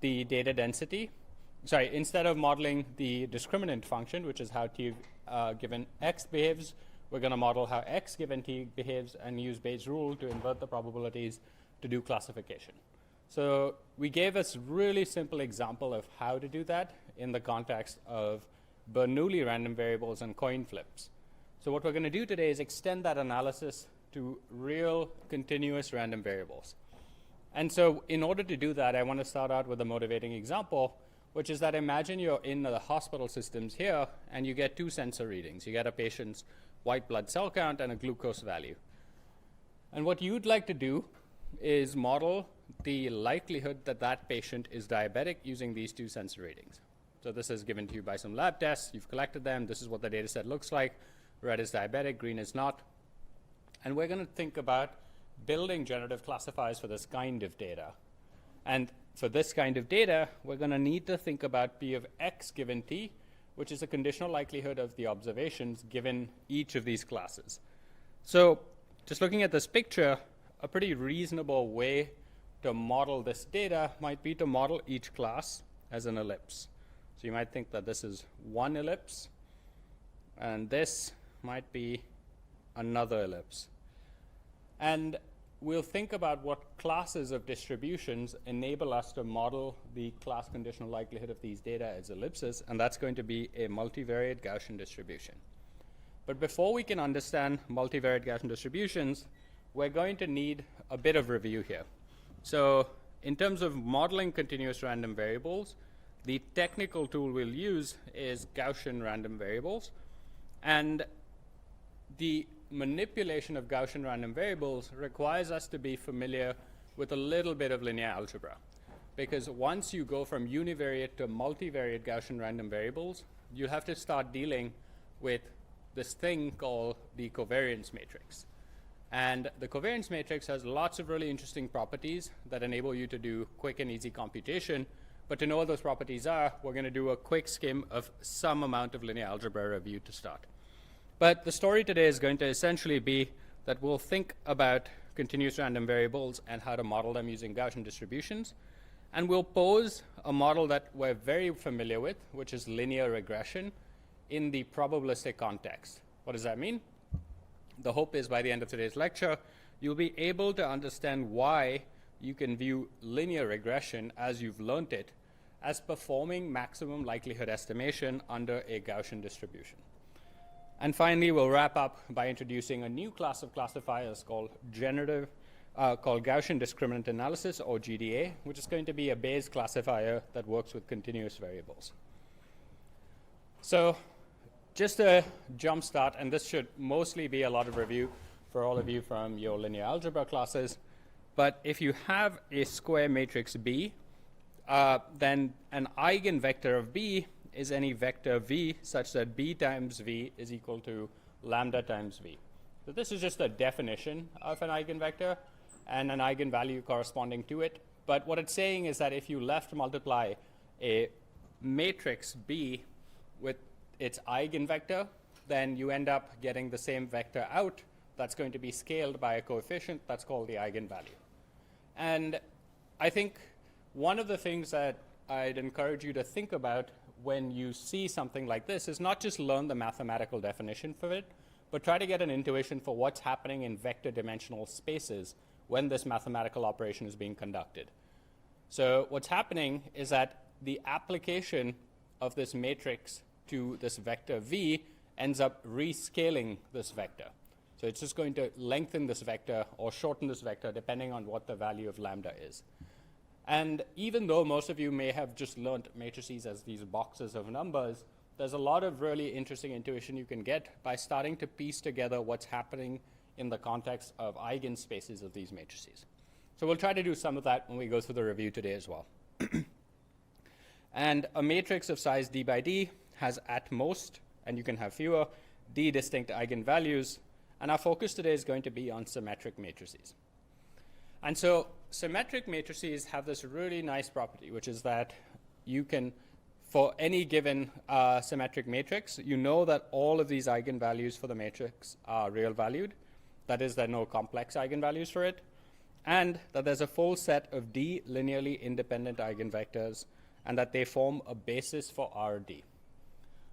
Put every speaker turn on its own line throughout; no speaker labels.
the data density, instead of modeling the discriminant function, which is how t given x behaves, we're going to model how x given t behaves and use Bayes' rule to invert the probabilities to do classification. So we gave us really simple example of how to do that in the context of Bernoulli random variables and coin flips. So what we're going to do today is extend that analysis to real continuous random variables. And so in order to do that, I want to start out with a motivating example, which is that imagine you're in the hospital systems here and you get two sensor readings. You get a patient's white blood cell count and a glucose value. And what you'd like to do is model the likelihood that that patient is diabetic using these two sensor readings. So this is given to you by some lab tests. You've collected them. This is what the data set looks like. Red is diabetic, green is not. And we're going to think about building generative classifiers for this kind of data. And for this kind of data, we're going to need to think about P of x given t, which is a conditional likelihood of the observations given each of these classes. So just looking at this picture, a pretty reasonable way to model this data might be to model each class as an ellipse. So you might think that this is one ellipse, and this might be another ellipse. And we'll think about what classes of distributions enable us to model the class conditional likelihood of these data as ellipses, and that's going to be a multivariate Gaussian distribution. But before we can understand multivariate Gaussian distributions, we're going to need a bit of review here. So in terms of modeling continuous random variables, the technical tool we'll use is Gaussian random variables. And the manipulation of Gaussian random variables requires us to be familiar with a little bit of linear algebra. Because once you go from univariate to multivariate Gaussian random variables, you have to start dealing with this thing called the covariance matrix. And the covariance matrix has lots of really interesting properties that enable you to do quick and easy computation. But to know what those properties are, we're going to do a quick skim of some amount of linear algebra review to start. But the story today is going to essentially be that we'll think about continuous random variables and how to model them using Gaussian distributions. And we'll pose a model that we're very familiar with, which is linear regression in the probabilistic context. What does that mean? The hope is by the end of today's lecture, you'll be able to understand why you can view linear regression as you've learned it as performing maximum likelihood estimation under a Gaussian distribution. And finally, we'll wrap up by introducing a new class of classifiers called Gaussian discriminant analysis, or GDA, which is going to be a Bayes classifier that works with continuous variables. So just a jump start, and this should mostly be a lot of review for all of you from your linear algebra classes. But if you have a square matrix B, then an eigenvector of B is any vector V such that B times V is equal to lambda times V. So this is just a definition of an eigenvector and an eigenvalue corresponding to it. But what it's saying is that if you left multiply a matrix B with its eigenvector, then you end up getting the same vector out that's going to be scaled by a coefficient that's called the eigenvalue. And I think one of the things that I'd encourage you to think about when you see something like this is not just learn the mathematical definition for it, but try to get an intuition for what's happening in vector dimensional spaces when this mathematical operation is being conducted. So what's happening is that the application of this matrix to this vector V ends up rescaling this vector. So it's just going to lengthen this vector or shorten this vector depending on what the value of lambda is. And even though most of you may have just learned matrices as these boxes of numbers, there's a lot of really interesting intuition you can get by starting to piece together what's happening in the context of eigenspaces of these matrices. So we'll try to do some of that when we go through the review today as well. And a matrix of size d by d has at most, and you can have fewer, d distinct eigenvalues. And our focus today is going to be on symmetric matrices. And so symmetric matrices have this really nice property, which is that you can, for any given symmetric matrix, you know that all of these eigenvalues for the matrix are real valued. That is, there are no complex eigenvalues for it. and that there's a full set of D linearly independent eigenvectors, and that they form a basis for RD.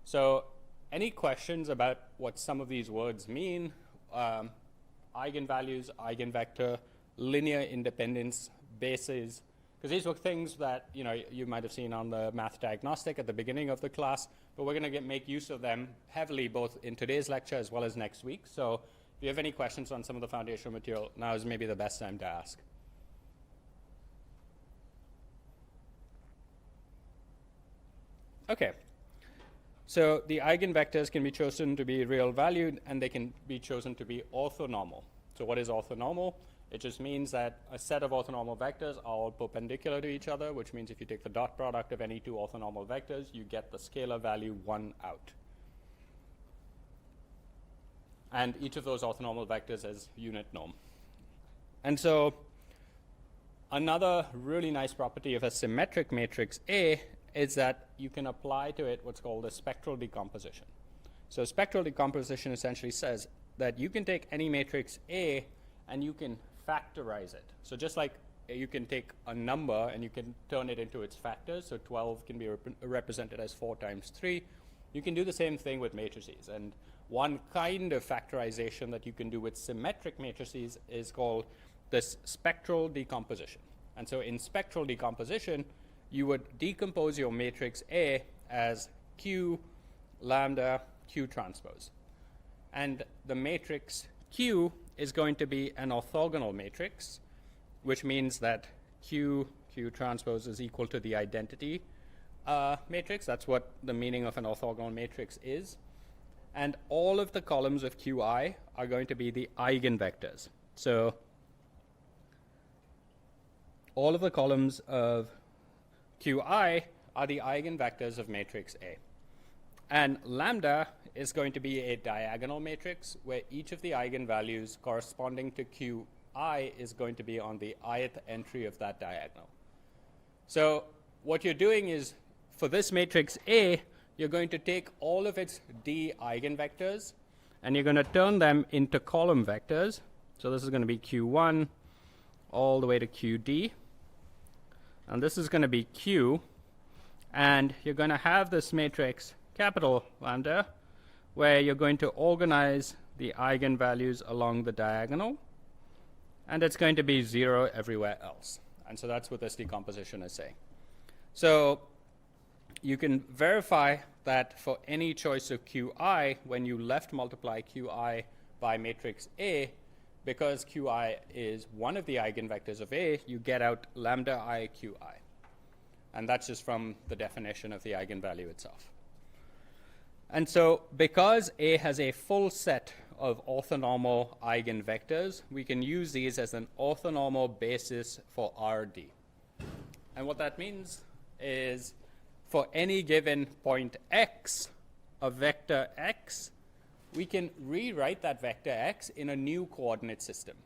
So any questions about what some of these words mean? Eigenvalues, eigenvector, linear independence, bases, because these were things that you might have seen on the math diagnostic at the beginning of the class, but we're going to make use of them heavily both in today's lecture as well as next week. So if you have any questions on some of the foundational material, now is maybe the best time to ask. Okay. So the eigenvectors can be chosen to be real valued, and they can be chosen to be orthonormal. So what is orthonormal? It just means that a set of orthonormal vectors are all perpendicular to each other, which means if you take the dot product of any two orthonormal vectors, you get the scalar value 1 out. And each of those orthonormal vectors has unit norm. And so another really nice property of a symmetric matrix A is that you can apply to it what's called a spectral decomposition. So spectral decomposition essentially says that you can take any matrix A and you can factorize it. So just like you can take a number and you can turn it into its factors, so 12 can be represented as 4 times 3, you can do the same thing with matrices. And one kind of factorization that you can do with symmetric matrices is called this spectral decomposition. And so in spectral decomposition, you would decompose your matrix A as Q lambda Q transpose. And the matrix Q is going to be an orthogonal matrix, which means that Q transpose is equal to the identity matrix. That's what the meaning of an orthogonal matrix is. And all of the columns of Qi are going to be the eigenvectors. So all of the columns of Qi are the eigenvectors of matrix A. And lambda is going to be a diagonal matrix where each of the eigenvalues corresponding to Qi is going to be on the ith entry of that diagonal. So what you're doing is, for this matrix A, you're going to take all of its D eigenvectors and you're going to turn them into column vectors. So this is going to be Q1 all the way to QD. And this is going to be Q. And you're going to have this matrix capital lambda, where you're going to organize the eigenvalues along the diagonal, and it's going to be 0 everywhere else. And so that's what this decomposition is saying. So you can verify that for any choice of Qi, when you left multiply Qi by matrix A, because Qi is one of the eigenvectors of A, you get out lambda I Qi. And that's just from the definition of the eigenvalue itself. And so because A has a full set of orthonormal eigenvectors, we can use these as an orthonormal basis for RD. And what that means is, for any given point x, a vector x, we can rewrite that vector x in a new coordinate system.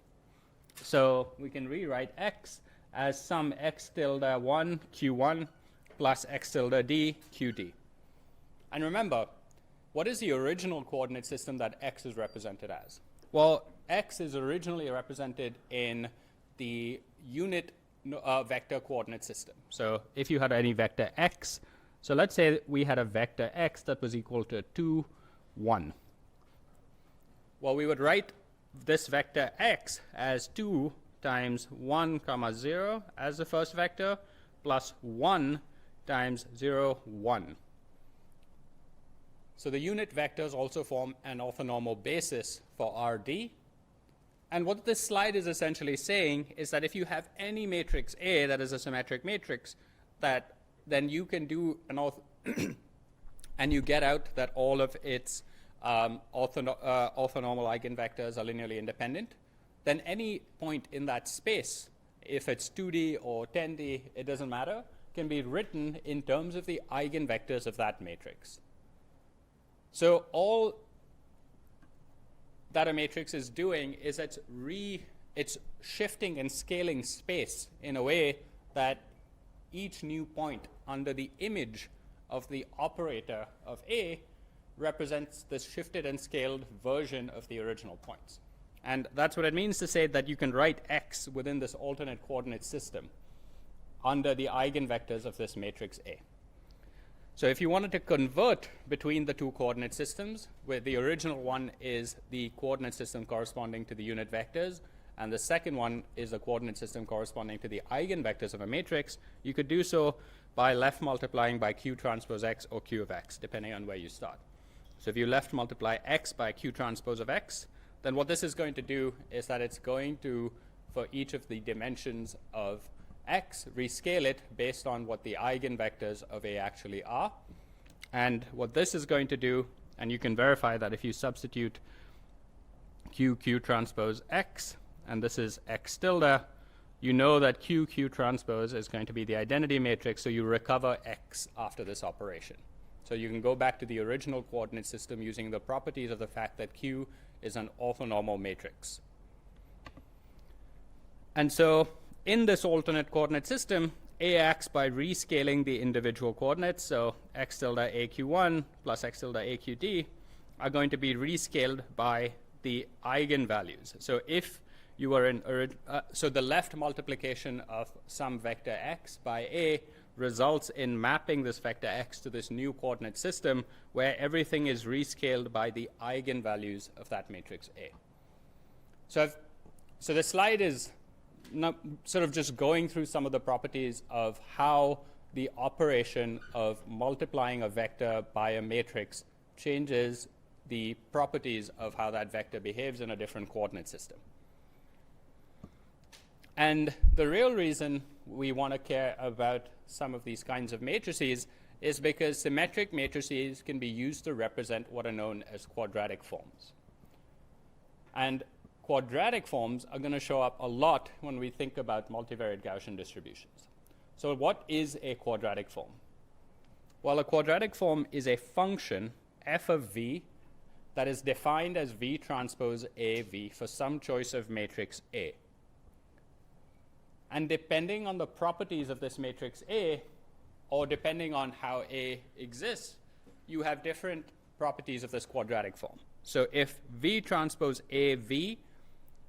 So we can rewrite x as some x tilde 1 Q1 plus x tilde d Qd. And remember, what is the original coordinate system that x is represented as? Well, x is originally represented in the unit vector coordinate system. So if you had any vector x, so let's say we had a vector x that was equal to 2, 1. Well, we would write this vector x as 2 times 1, 0 as the first vector, plus 1 times 0, 1. So the unit vectors also form an orthonormal basis for RD. And what this slide is essentially saying is that if you have any matrix A that is a symmetric matrix, that then you can do an and you get out that all of its orthonormal eigenvectors are linearly independent, then any point in that space, if it's 2D or 10D, it doesn't matter, can be written in terms of the eigenvectors of that matrix. So all that a matrix is doing is it's shifting and scaling space in a way that each new point under the image of the operator of A represents the shifted and scaled version of the original points. And that's what it means to say that you can write x within this alternate coordinate system under the eigenvectors of this matrix A. So if you wanted to convert between the two coordinate systems, where the original one is the coordinate system corresponding to the unit vectors, and the second one is the coordinate system corresponding to the eigenvectors of a matrix, you could do so by left multiplying by q transpose x or q of x, depending on where you start. So if you left multiply x by q transpose of x, then what this is going to do is that it's going to, for each of the dimensions of x, rescale it based on what the eigenvectors of A actually are. And what this is going to do, and you can verify that if you substitute q transpose x, and this is x tilde, you know that q transpose is going to be the identity matrix, so you recover x after this operation. So you can go back to the original coordinate system using the properties of the fact that q is an orthonormal matrix. And so in this alternate coordinate system, A acts by rescaling the individual coordinates. So x tilde aq1 plus x tilde aqd are going to be rescaled by the eigenvalues. So if you are in, so the left multiplication of some vector x by A results in mapping this vector x to this new coordinate system where everything is rescaled by the eigenvalues of that matrix A. So the slide is sort of just going through some of the properties of how the operation of multiplying a vector by a matrix changes the properties of how that vector behaves in a different coordinate system. And the real reason we want to care about some of these kinds of matrices is because symmetric matrices can be used to represent what are known as quadratic forms. And quadratic forms are going to show up a lot when we think about multivariate Gaussian distributions. So what is a quadratic form? Well, a quadratic form is a function, f of v, that is defined as v transpose AV for some choice of matrix A. And depending on the properties of this matrix A, or depending on how A exists, you have different properties of this quadratic form. So if v transpose AV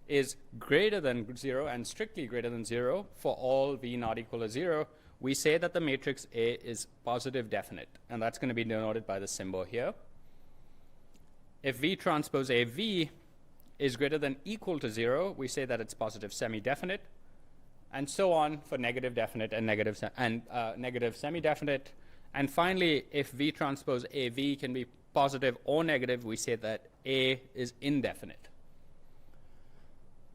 is greater than 0 and strictly greater than 0 for all v not equal to 0, we say that the matrix A is positive definite, and that's going to be denoted by the symbol here. If v transpose AV is greater than equal to 0, we say that it's positive semi-definite, and so on for negative definite and negative semi-definite. And finally, if v transpose AV can be positive or negative, we say that A is indefinite.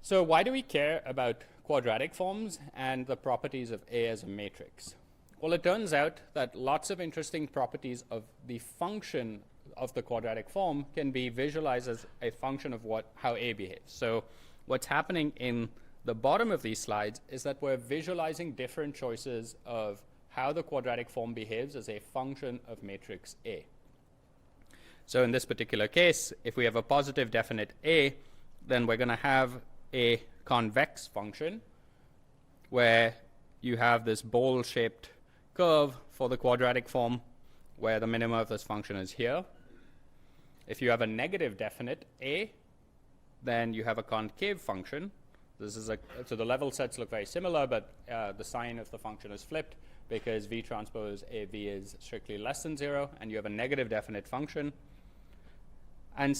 So why do we care about quadratic forms and the properties of A as a matrix? Well, it turns out that lots of interesting properties of the function of the quadratic form can be visualized as a function of how A behaves. So what's happening in the bottom of these slides is that we're visualizing different choices of how the quadratic form behaves as a function of matrix A. So in this particular case, if we have a positive definite A, then we're going to have a convex function where you have this bowl-shaped curve for the quadratic form where the minima of this function is here. If you have a negative definite A, then you have a concave function. This is so the level sets look very similar, but the sign of the function is flipped because v transpose AV is strictly less than 0, and you have a negative definite function. And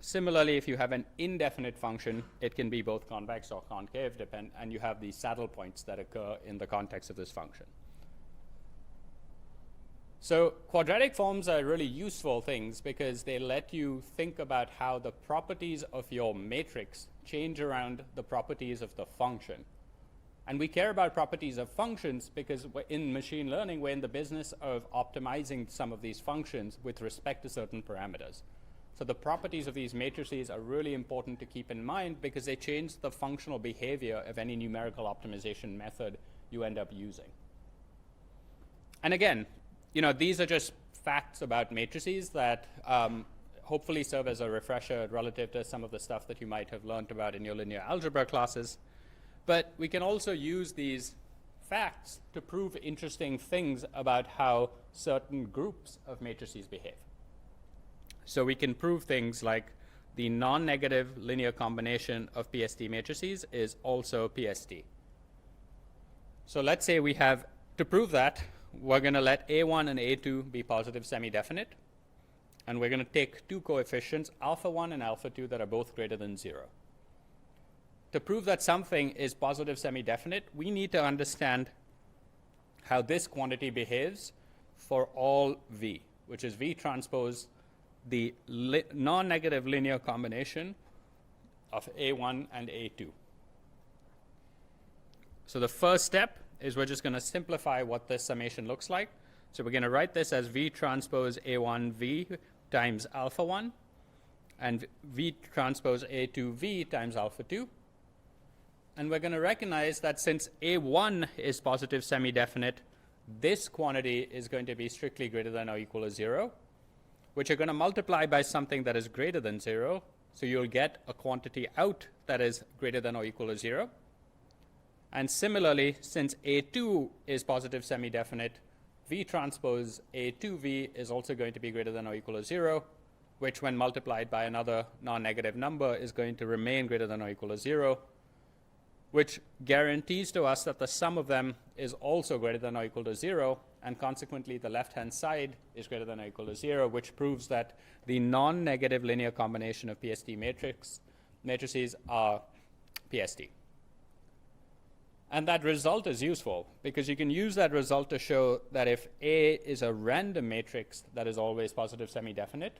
similarly, if you have an indefinite function, it can be both convex or concave, and you have these saddle points that occur in the context of this function. So quadratic forms are really useful things because they let you think about how the properties of your matrix change around the properties of the function. And we care about properties of functions because in machine learning, we're in the business of optimizing some of these functions with respect to certain parameters. So the properties of these matrices are really important to keep in mind because they change the functional behavior of any numerical optimization method you end up using. And again, these are just facts about matrices that hopefully serve as a refresher relative to some of the stuff that you might have learned about in your linear algebra classes. But we can also use these facts to prove interesting things about how certain groups of matrices behave. So we can prove things like the non-negative linear combination of PST matrices is also PST. So let's say we have, to prove that, we're going to let A1 and A2 be positive semi-definite. And we're going to take two coefficients, alpha 1 and alpha 2, that are both greater than 0. To prove that something is positive semi-definite, we need to understand how this quantity behaves for all V, which is V transpose the non-negative linear combination of A1 and A2. So the first step is we're just going to simplify what this summation looks like. So we're going to write this as V transpose A1V times alpha 1 and V transpose A2V times alpha 2. And we're going to recognize that since A1 is positive semi-definite, this quantity is going to be strictly greater than or equal to 0, which you're going to multiply by something that is greater than 0. So you'll get a quantity out that is greater than or equal to 0. And similarly, since A2 is positive semi-definite, V transpose A2V is also going to be greater than or equal to 0, which when multiplied by another non-negative number is going to remain greater than or equal to 0, which guarantees to us that the sum of them is also greater than or equal to 0, and consequently the left-hand side is greater than or equal to 0, which proves that the non-negative linear combination of PST matrices are PST. And that result is useful because you can use that result to show that if A is a random matrix that is always positive semi-definite,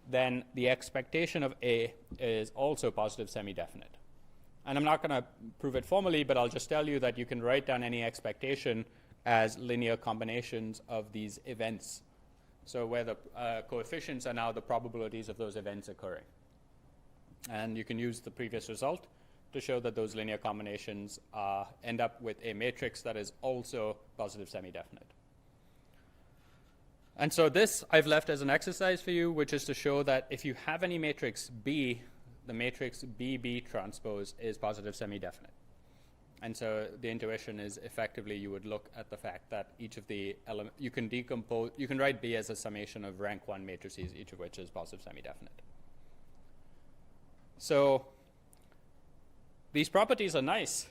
then the expectation of A is also positive semi-definite. And I'm not going to prove it formally, but I'll just tell you that you can write down any expectation as linear combinations of these events. So where the coefficients are now the probabilities of those events occurring. And you can use the previous result to show that those linear combinations end up with a matrix that is also positive semi-definite. And so this I've left as an exercise for you, which is to show that if you have any matrix B, the matrix BB transpose is positive semi-definite. And so the intuition is effectively you would look at the fact that each of the elements, you can write B as a summation of rank 1 matrices, each of which is positive semi-definite. So these properties are nice,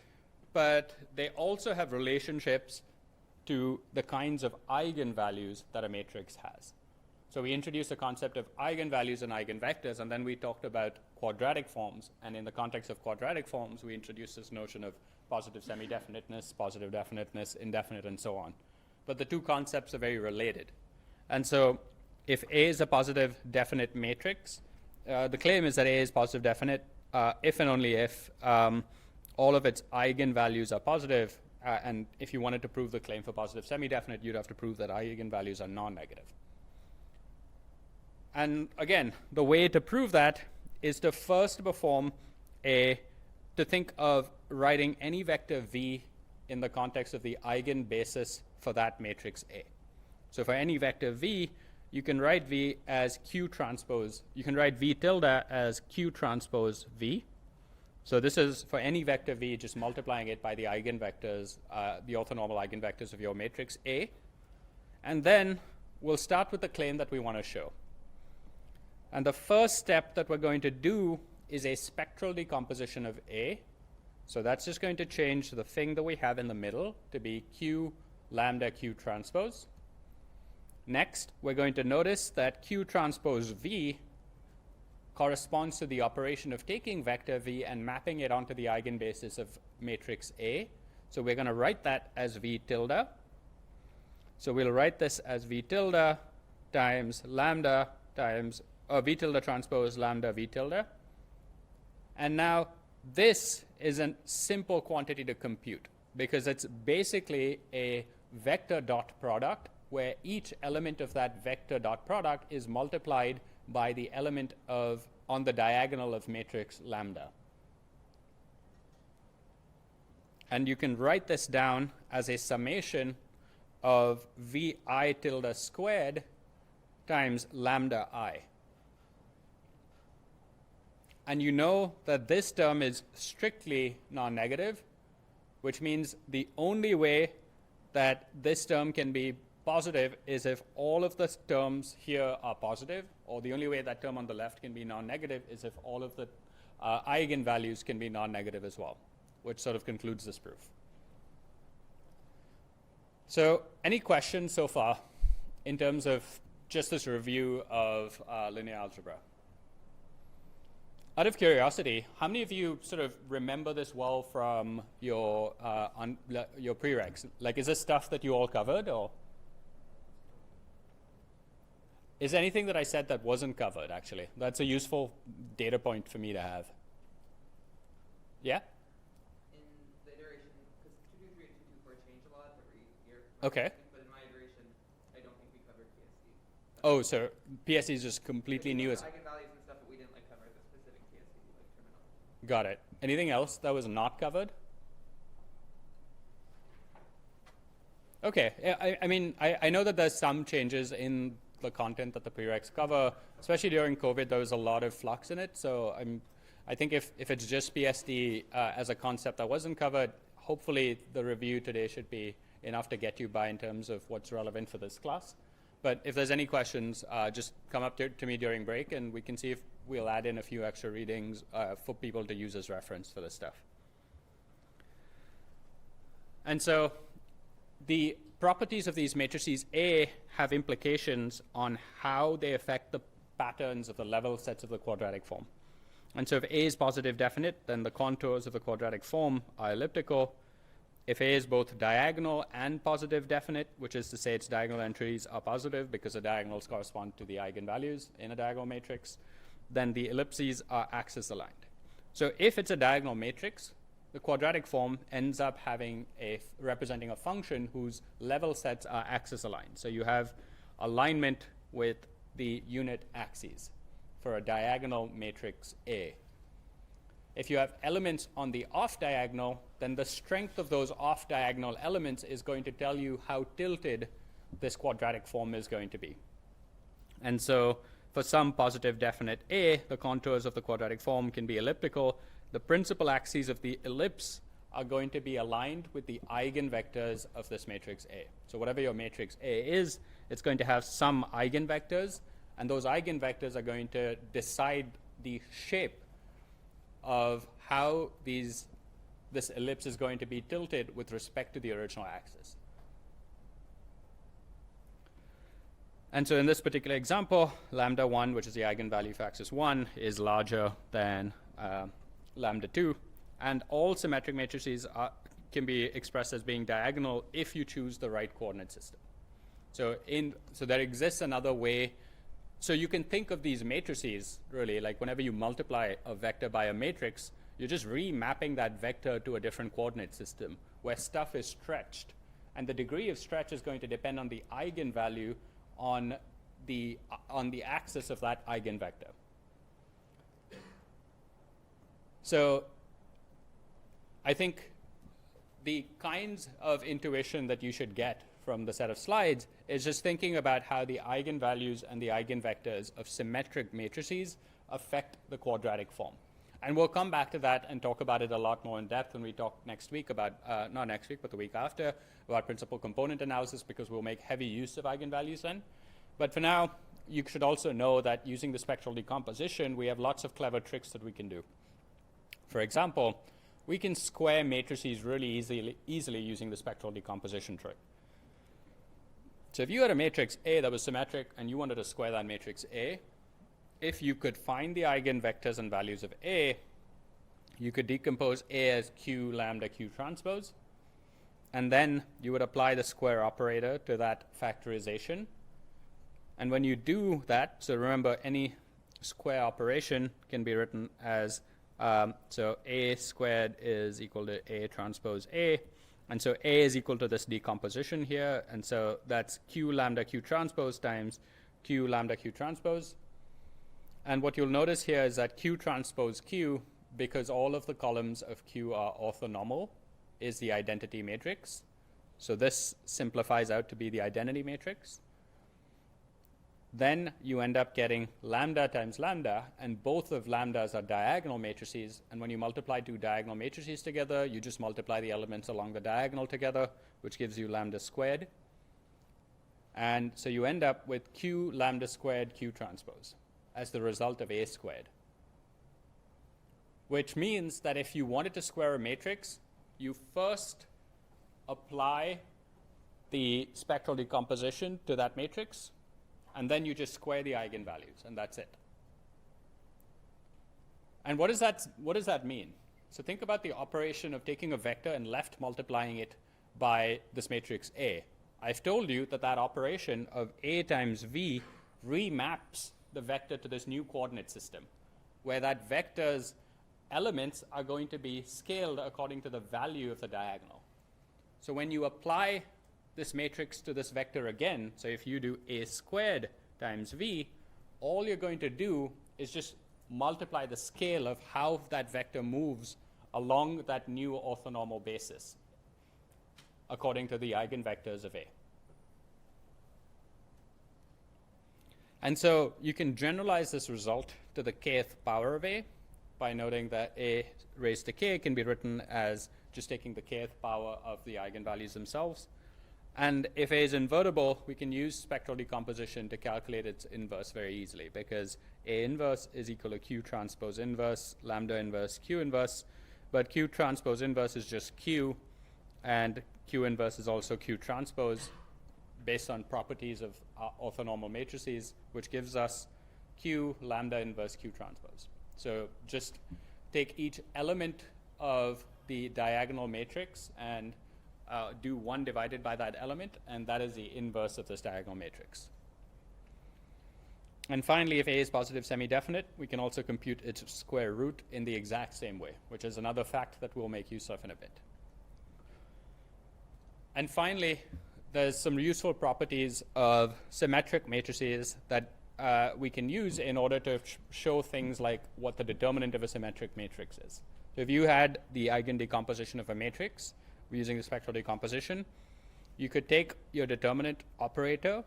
but they also have relationships to the kinds of eigenvalues that a matrix has. So we introduced the concept of eigenvalues and eigenvectors, and then we talked about quadratic forms. And in the context of quadratic forms, we introduced this notion of positive semi-definiteness, positive definiteness, indefinite, and so on. But the two concepts are very related. And so if A is a positive definite matrix, the claim is that A is positive definite if and only if all of its eigenvalues are positive. And if you wanted to prove the claim for positive semi-definite, you'd have to prove that eigenvalues are non-negative. And again, the way to prove that is to first to think of writing any vector V in the context of the eigenbasis for that matrix A. So for any vector V, you can write V as Q transpose. You can write V tilde as Q transpose V. So this is for any vector V, just multiplying it by the eigenvectors, the orthonormal eigenvectors of your matrix A. And then we'll start with the claim that we want to show. And the first step that we're going to do is a spectral decomposition of A. So that's just going to change the thing that we have in the middle to be Q lambda Q transpose. Next, we're going to notice that Q transpose V corresponds to the operation of taking vector V and mapping it onto the eigenbasis of matrix A. So we're going to write that as V tilde. So we'll write this as V tilde times lambda times V tilde transpose lambda V tilde. And now this is a simple quantity to compute because it's basically a vector dot product where each element of that vector dot product is multiplied by the element on the diagonal of matrix lambda. And you can write this down as a summation of Vi tilde squared times lambda I. And you know that this term is strictly non-negative, which means the only way that this term can be positive is if all of the terms here are positive, or the only way that term on the left can be non-negative is if all of the eigenvalues can be non-negative as well, which sort of concludes this proof. So any questions so far in terms of just this review of linear algebra? Out of curiosity, how many of you sort of remember this well from your prereqs? Like, is this stuff that you all covered, or is there anything that I said that wasn't covered, actually? That's a useful data point for me to have. Yeah?
In the iteration, because 223 and 224 change a lot every year.
Okay.
But in my iteration, I don't think we covered PSD.
Oh, so PSD is just completely new.
Eigenvalues and stuff, but we didn't cover the specific PSD terminology.
Got it. Anything else that was not covered? Okay. I mean, I know that there's some changes in the content that the prereqs cover, especially during COVID. There was a lot of flux in it, so I think if it's just PSD as a concept that wasn't covered, hopefully the review today should be enough to get you by in terms of what's relevant for this class. But if there's any questions, just come up to me during break, and we can see if we'll add in a few extra readings for people to use as reference for this stuff. And so the properties of these matrices A have implications on how they affect the patterns of the level sets of the quadratic form. And so if A is positive definite, then the contours of the quadratic form are elliptical. If A is both diagonal and positive definite, which is to say its diagonal entries are positive because the diagonals correspond to the eigenvalues in a diagonal matrix, then the ellipses are axis aligned. So if it's a diagonal matrix, the quadratic form ends up having representing a function whose level sets are axis aligned. So you have alignment with the unit axes for a diagonal matrix A. If you have elements on the off diagonal, then the strength of those off diagonal elements is going to tell you how tilted this quadratic form is going to be. And so for some positive definite A, the contours of the quadratic form can be elliptical. The principal axes of the ellipse are going to be aligned with the eigenvectors of this matrix A. So whatever your matrix A is, it's going to have some eigenvectors, and those eigenvectors are going to decide the shape of how this ellipse is going to be tilted with respect to the original axis. And so in this particular example, lambda 1, which is the eigenvalue for axis 1, is larger than lambda 2, and all symmetric matrices can be expressed as being diagonal if you choose the right coordinate system. So there exists another way. So you can think of these matrices, really, like whenever you multiply a vector by a matrix, you're just remapping that vector to a different coordinate system where stuff is stretched. And the degree of stretch is going to depend on the eigenvalue on the axis of that eigenvector. So I think the kinds of intuition that you should get from the set of slides is just thinking about how the eigenvalues and the eigenvectors of symmetric matrices affect the quadratic form. And we'll come back to that and talk about it a lot more in depth when we talk next week about, not next week, but the week after, about principal component analysis, because we'll make heavy use of eigenvalues then. But for now, you should also know that using the spectral decomposition, we have lots of clever tricks that we can do. For example, we can square matrices really easily using the spectral decomposition trick. So if you had a matrix A that was symmetric and you wanted to square that matrix A, if you could find the eigenvectors and values of A, you could decompose A as Q lambda Q transpose, and then you would apply the square operator to that factorization. And when you do that, so remember any square operation can be written as so A squared is equal to A transpose A. And so A is equal to this decomposition here. And so that's Q lambda Q transpose times Q lambda Q transpose. And what you'll notice here is that Q transpose Q, because all of the columns of Q are orthonormal, is the identity matrix. So this simplifies out to be the identity matrix. Then you end up getting lambda times lambda, and both of lambdas are diagonal matrices. And when you multiply two diagonal matrices together, you just multiply the elements along the diagonal together, which gives you lambda squared. And so you end up with Q lambda squared Q transpose as the result of A squared. Which means that if you wanted to square a matrix, you first apply the spectral decomposition to that matrix, and then you just square the eigenvalues, and that's it. And what does that mean? So think about the operation of taking a vector and left multiplying it by this matrix A. I've told you that that operation of A times V remaps the vector to this new coordinate system, where that vector's elements are going to be scaled according to the value of the diagonal. So when you apply this matrix to this vector again, so if you do A squared times V, all you're going to do is just multiply the scale of how that vector moves along that new orthonormal basis according to the eigenvectors of A. And so you can generalize this result to the kth power of A by noting that A raised to k can be written as just taking the kth power of the eigenvalues themselves. And if A is invertible, we can use spectral decomposition to calculate its inverse very easily, because A inverse is equal to Q transpose inverse, lambda inverse, Q inverse. But Q transpose inverse is just Q, and Q inverse is also Q transpose based on properties of orthonormal matrices, which gives us Q lambda inverse Q transpose. So just take each element of the diagonal matrix and do 1 divided by that element, and that is the inverse of this diagonal matrix. And finally, if A is positive semi-definite, we can also compute its square root in the exact same way, which is another fact that we'll make use of in a bit. And finally, there's some useful properties of symmetric matrices that we can use in order to show things like what the determinant of a symmetric matrix is. So if you had the eigen decomposition of a matrix using the spectral decomposition, you could take your determinant operator,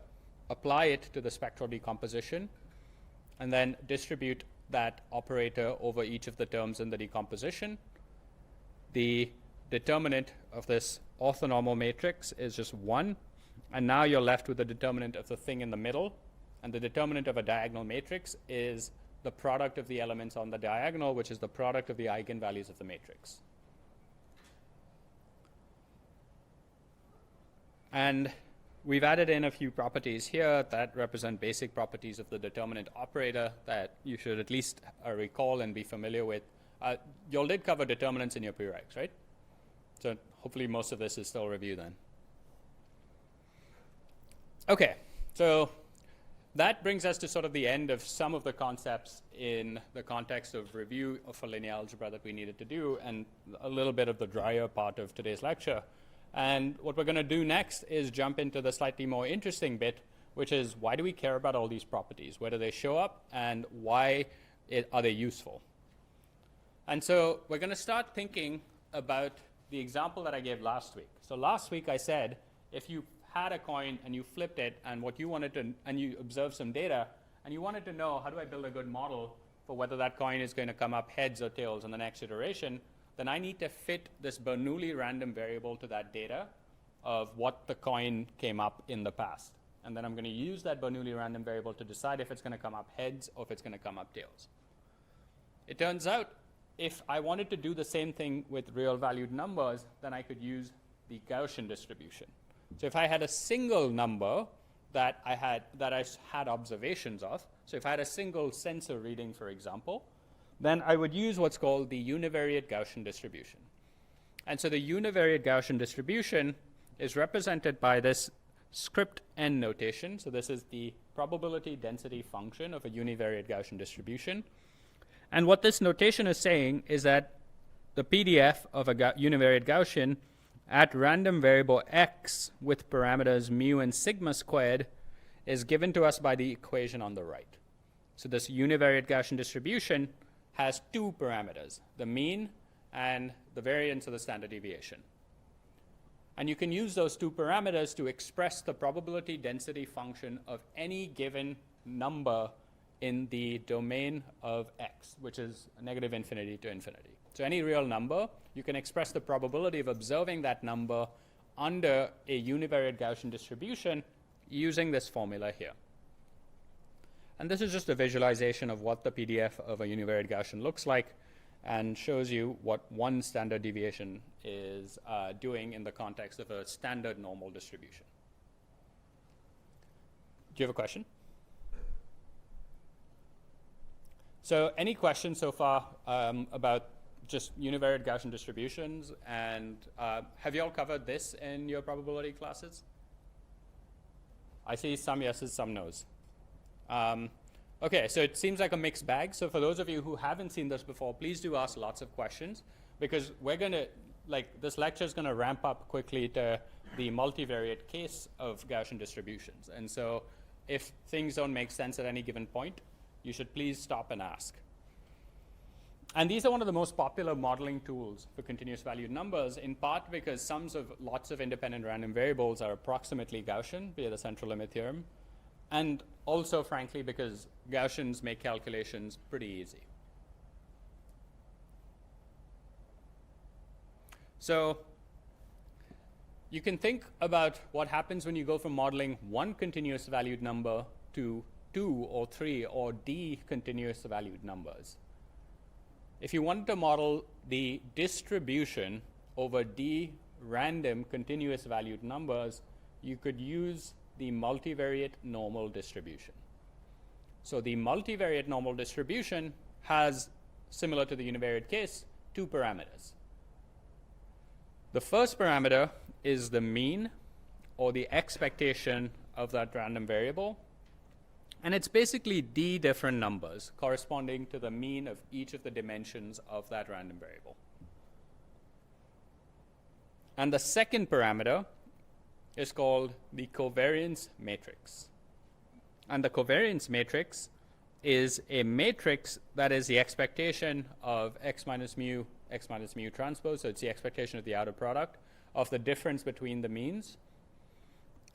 apply it to the spectral decomposition, and then distribute that operator over each of the terms in the decomposition. The determinant of this orthonormal matrix is just 1, and now you're left with the determinant of the thing in the middle, and the determinant of a diagonal matrix is the product of the elements on the diagonal, which is the product of the eigenvalues of the matrix. And we've added in a few properties here that represent basic properties of the determinant operator that you should at least recall and be familiar with. You all did cover determinants in your prereqs, right? So hopefully most of this is still review then. Okay, so that brings us to sort of the end of some of the concepts in the context of review for linear algebra that we needed to do, and a little bit of the drier part of today's lecture. And what we're going to do next is jump into the slightly more interesting bit, which is why do we care about all these properties? Where do they show up, and why are they useful? And so we're going to start thinking about the example that I gave last week. So last week I said if you had a coin and you flipped it, and what you wanted to, and you observed some data, and you wanted to know how do I build a good model for whether that coin is going to come up heads or tails in the next iteration, then I need to fit this Bernoulli random variable to that data of what the coin came up in the past. And then I'm going to use that Bernoulli random variable to decide if it's going to come up heads or if it's going to come up tails. It turns out if I wanted to do the same thing with real valued numbers, then I could use the Gaussian distribution. So if I had a single number that I had observations of, so if I had a single sensor reading, for example, then I would use what's called the univariate Gaussian distribution. And so the univariate Gaussian distribution is represented by this script n notation. So this is the probability density function of a univariate Gaussian distribution. And what this notation is saying is that the PDF of a univariate Gaussian at random variable x with parameters mu and sigma squared is given to us by the equation on the right. So this univariate Gaussian distribution has 2 parameters, the mean and the variance of the standard deviation. And you can use those 2 parameters to express the probability density function of any given number in the domain of x, which is negative infinity to infinity. So any real number, you can express the probability of observing that number under a univariate Gaussian distribution using this formula here. And this is just a visualization of what the PDF of a univariate Gaussian looks like and shows you what one standard deviation is doing in the context of a standard normal distribution. Do you have a question? So any questions so far about just univariate Gaussian distributions? And have you all covered this in your probability classes? I see some yeses, some nos. Okay, so it seems like a mixed bag. So for those of you who haven't seen this before, please do ask lots of questions, because we're going to, this lecture is going to ramp up quickly to the multivariate case of Gaussian distributions. And so if things don't make sense at any given point, you should please stop and ask. And these are one of the most popular modeling tools for continuous valued numbers, in part because sums of lots of independent random variables are approximately Gaussian via the central limit theorem, and also, frankly, because Gaussians make calculations pretty easy. So you can think about what happens when you go from modeling one continuous valued number to 2 or 3 or d continuous valued numbers. If you wanted to model the distribution over d random continuous valued numbers, you could use the multivariate normal distribution. So the multivariate normal distribution has, similar to the univariate case, two parameters. The first parameter is the mean, or the expectation of that random variable. And it's basically d different numbers corresponding to the mean of each of the dimensions of that random variable. And the second parameter is called the covariance matrix. And the covariance matrix is a matrix that is the expectation of x minus mu transpose. So it's the expectation of the outer product of the difference between the means.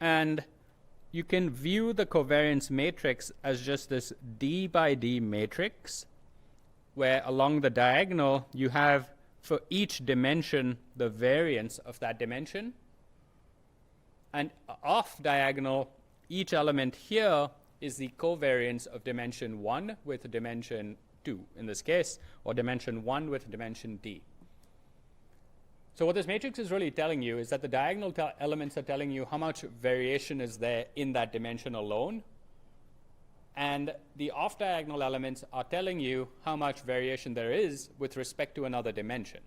And you can view the covariance matrix as just this d by d matrix, where along the diagonal you have for each dimension the variance of that dimension. And off diagonal, each element here is the covariance of dimension 1 with dimension 2 in this case, or dimension 1 with dimension d. So what this matrix is really telling you is that the diagonal elements are telling you how much variation is there in that dimension alone, and the off diagonal elements are telling you how much variation there is with respect to another dimension.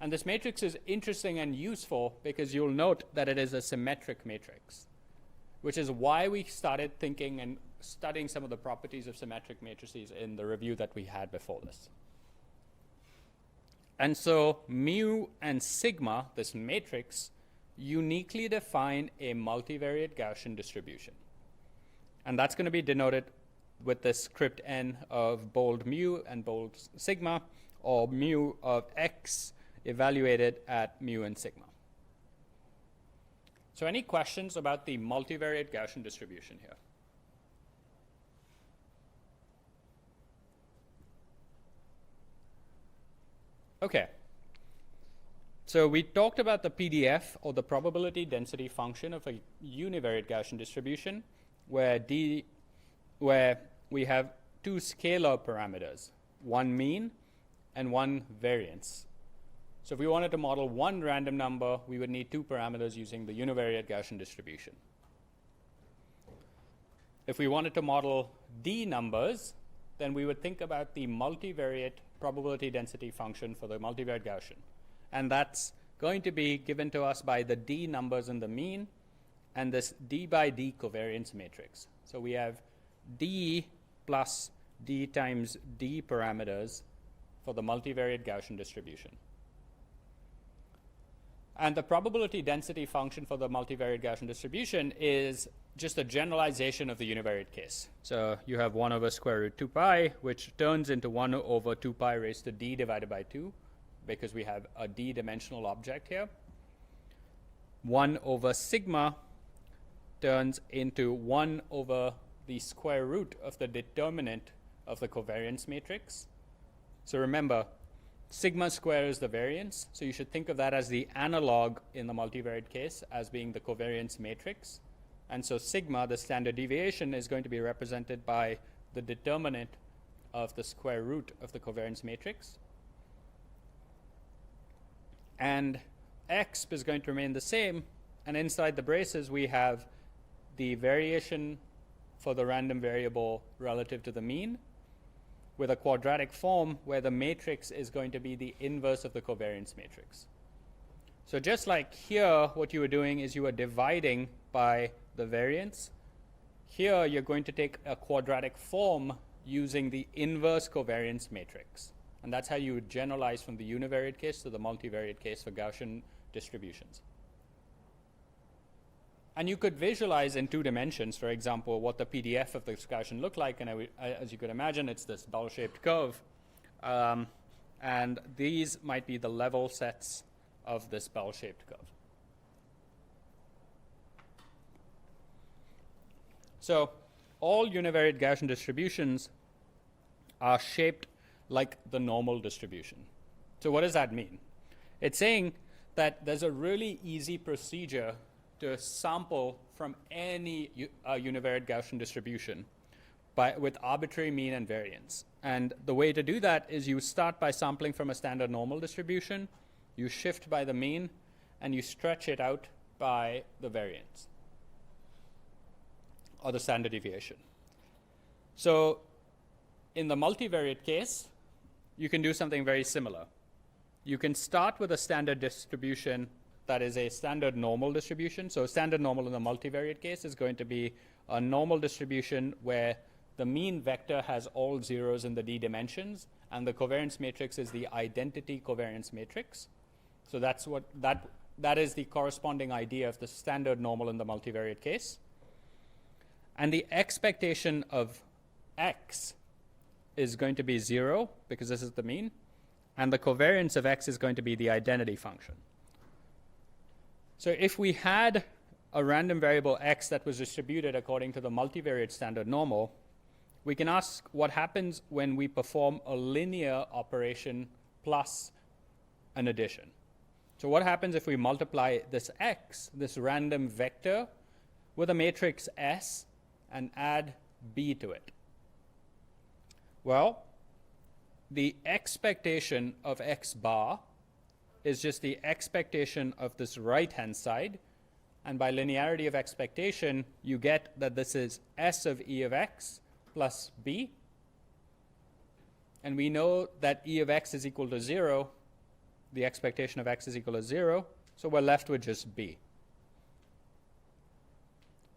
And this matrix is interesting and useful because you'll note that it is a symmetric matrix, which is why we started thinking and studying some of the properties of symmetric matrices in the review that we had before this. And so mu and sigma, this matrix, uniquely define a multivariate Gaussian distribution. And that's going to be denoted with this script n of bold mu and bold sigma, or mu of x evaluated at mu and sigma. So any questions about the multivariate Gaussian distribution here? Okay. So we talked about the PDF, or the probability density function of a univariate Gaussian distribution, where we have two scalar parameters, one mean and one variance. So if we wanted to model one random number, we would need two parameters using the univariate Gaussian distribution. If we wanted to model d numbers, then we would think about the multivariate probability density function for the multivariate Gaussian. And that's going to be given to us by the d numbers in the mean and this d by d covariance matrix. So we have d plus d times d parameters for the multivariate Gaussian distribution. And the probability density function for the multivariate Gaussian distribution is just a generalization of the univariate case. So you have 1 over square root 2 pi, which turns into 1 over 2 pi raised to d divided by 2, because we have a d-dimensional object here. 1 over sigma turns into 1 over the square root of the determinant of the covariance matrix. So remember, sigma square is the variance, so you should think of that as the analog in the multivariate case as being the covariance matrix. And so sigma, the standard deviation, is going to be represented by the determinant of the square root of the covariance matrix. And exp is going to remain the same, and inside the braces we have the variation for the random variable relative to the mean with a quadratic form where the matrix is going to be the inverse of the covariance matrix. So just like here, what you were doing is you were dividing by the variance. Here you're going to take a quadratic form using the inverse covariance matrix. And that's how you would generalize from the univariate case to the multivariate case for Gaussian distributions. And you could visualize in 2 dimensions, for example, what the PDF of this Gaussian looked like. And as you could imagine, it's this bell-shaped curve. And these might be the level sets of this bell-shaped curve. So all univariate Gaussian distributions are shaped like the normal distribution. So what does that mean? It's saying that there's a really easy procedure to sample from any univariate Gaussian distribution with arbitrary mean and variance. And the way to do that is you start by sampling from a standard normal distribution, you shift by the mean, and you stretch it out by the variance or the standard deviation. So in the multivariate case, you can do something very similar. You can start with a standard distribution that is a standard normal distribution. So standard normal in the multivariate case is going to be a normal distribution where the mean vector has all zeros in the d dimensions, and the covariance matrix is the identity covariance matrix. So that's what that is the corresponding idea of the standard normal in the multivariate case. And the expectation of x is going to be 0 because this is the mean, and the covariance of x is going to be the identity function. So if we had a random variable x that was distributed according to the multivariate standard normal, we can ask what happens when we perform a linear operation plus an addition. So what happens if we multiply this x, this random vector, with a matrix S and add b to it? Well, the expectation of x bar is just the expectation of this right-hand side. And by linearity of expectation, you get that this is S of E of x plus b. And we know that E of x is equal to 0. The expectation of x is equal to 0. So we're left with just b.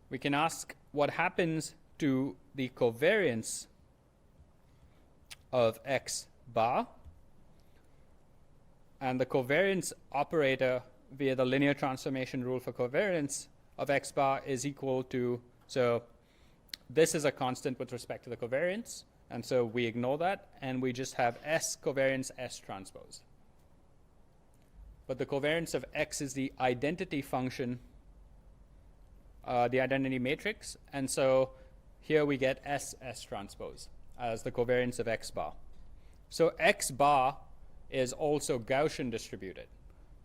We can ask what happens to the covariance of x bar. And the covariance operator via the linear transformation rule for covariance of x bar is equal to, so this is a constant with respect to the covariance, and so we ignore that, and we just have S covariance S transpose. But the covariance of x is the identity function, the identity matrix, and so here we get S transpose as the covariance of x bar. So x bar is also Gaussian distributed.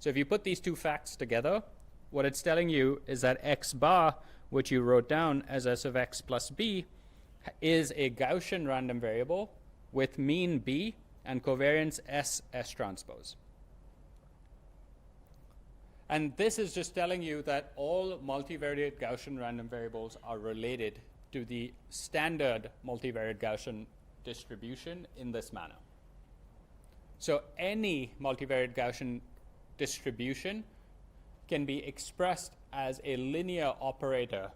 So if you put these two facts together, what it's telling you is that x bar, which you wrote down as S of x plus b, is a Gaussian random variable with mean b and covariance S transpose. And this is just telling you that all multivariate Gaussian random variables are related to the standard multivariate Gaussian distribution in this manner. So any multivariate Gaussian distribution can be expressed as a linear operator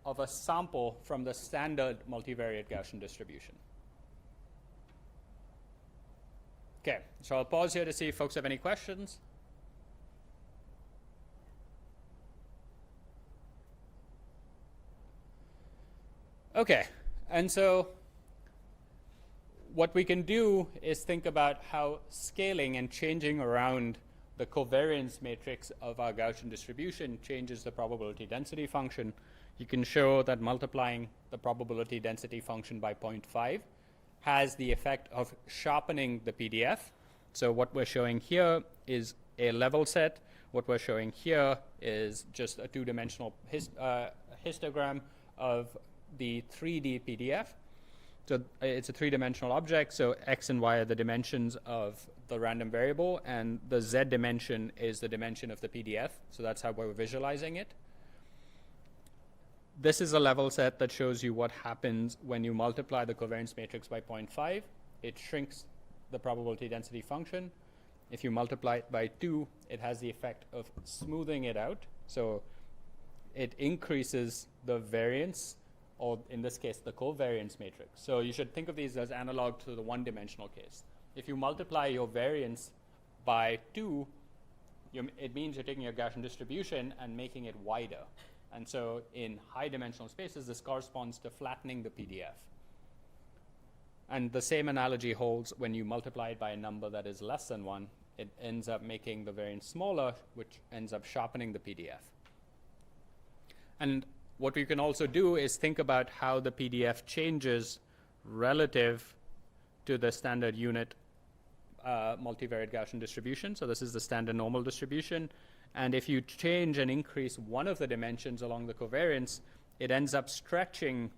of a sample from the standard multivariate Gaussian distribution. Okay, so I'll pause here to see if folks have any questions. Okay, and so what we can do is think about how scaling and changing around the covariance matrix of our Gaussian distribution changes the probability density function. You can show that multiplying the probability density function by 0.5 has the effect of sharpening the PDF. So what we're showing here is a level set what we're showing here is just a two-dimensional histogram of the 3D PDF. So it's a three-dimensional object, so x and y are the dimensions of the random variable, and the z dimension is the dimension of the PDF, so that's how we're visualizing it. This is a level set that shows you what happens when you multiply the covariance matrix by 0.5. It shrinks the probability density function. If you multiply it by 2, it has the effect of smoothing it out, so it increases the variance, or in this case, the covariance matrix. So you should think of these as analog to the one-dimensional case. If you multiply your variance by 2, it means you're taking your Gaussian distribution and making it wider. And so in high-dimensional spaces, this corresponds to flattening the PDF. And the same analogy holds when you multiply it by a number that is less than 1. It ends up making the variance smaller, which ends up sharpening the PDF. And what we can also do is think about how the PDF changes relative to the standard unit multivariate Gaussian distribution. So this is the standard normal distribution. And if you change and increase one of the dimensions along the covariance, it ends up stretching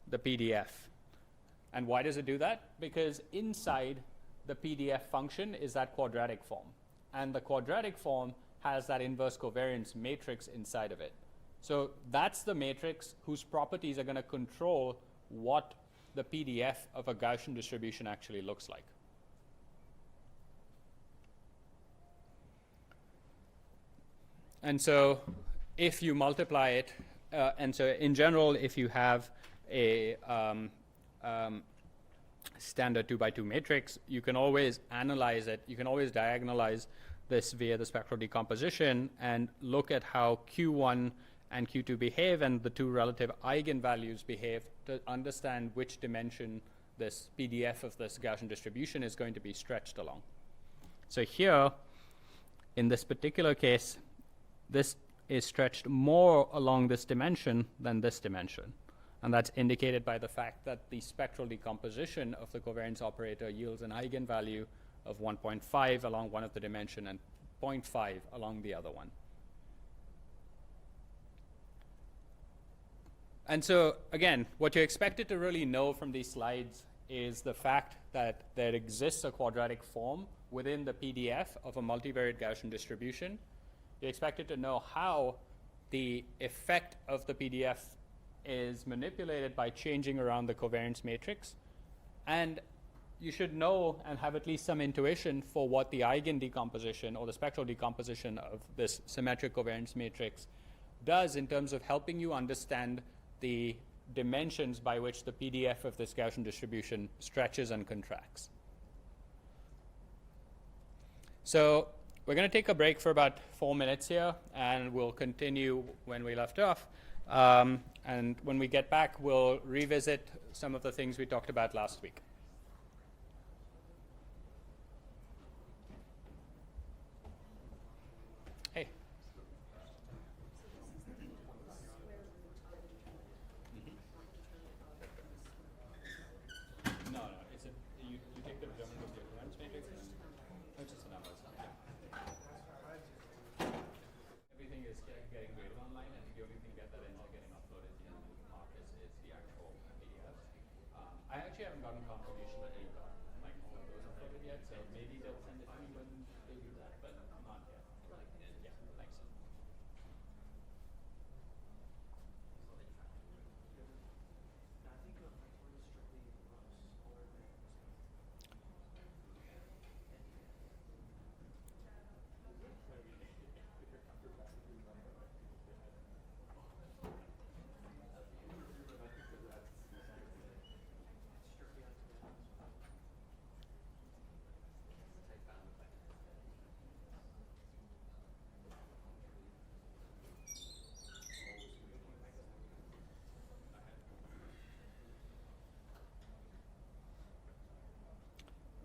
the PDF. And why does it do that? Because inside the PDF function is that quadratic form. And the quadratic form has that inverse covariance matrix inside of it. So that's the matrix whose properties are going to control what the PDF of a Gaussian distribution actually looks like. And so if you multiply it, and so in general, if you have a standard 2x2 matrix, you can always analyze it. You can always diagonalize this via the spectral decomposition and look at how Q1 and Q2 behave and the two relative eigenvalues behave to understand which dimension this PDF of this Gaussian distribution is going to be stretched along. So here, in this particular case, this is stretched more along this dimension than this dimension. And that's indicated by the fact that the spectral decomposition of the covariance operator yields an eigenvalue of 1.5 along one of the dimension and 0.5 along the other one. And so, again, what you're expected to really know from these slides is the fact that there exists a quadratic form within the PDF of a multivariate Gaussian distribution. You're expected to know how the effect of the PDF is manipulated by changing around the covariance matrix. And you should know and have at least some intuition for what the eigen decomposition or the spectral decomposition of this symmetric covariance matrix does in terms of helping you understand the dimensions by which the PDF of this Gaussian distribution stretches and contracts. So we're going to take a break for about 4 minutes here, and we'll continue when we left off. And when we get back, we'll revisit some of the things we talked about last week. Hey. No, it's you take the determinant of the covariance matrix, and it's just a number. Everything is getting graded online, and the only thing that ends up getting uploaded in Marcus is the actual PDF. I actually haven't gotten confirmation that they got like all of those uploaded yet, so maybe they'll send it to me when they do that, but not yet. Yeah, thanks.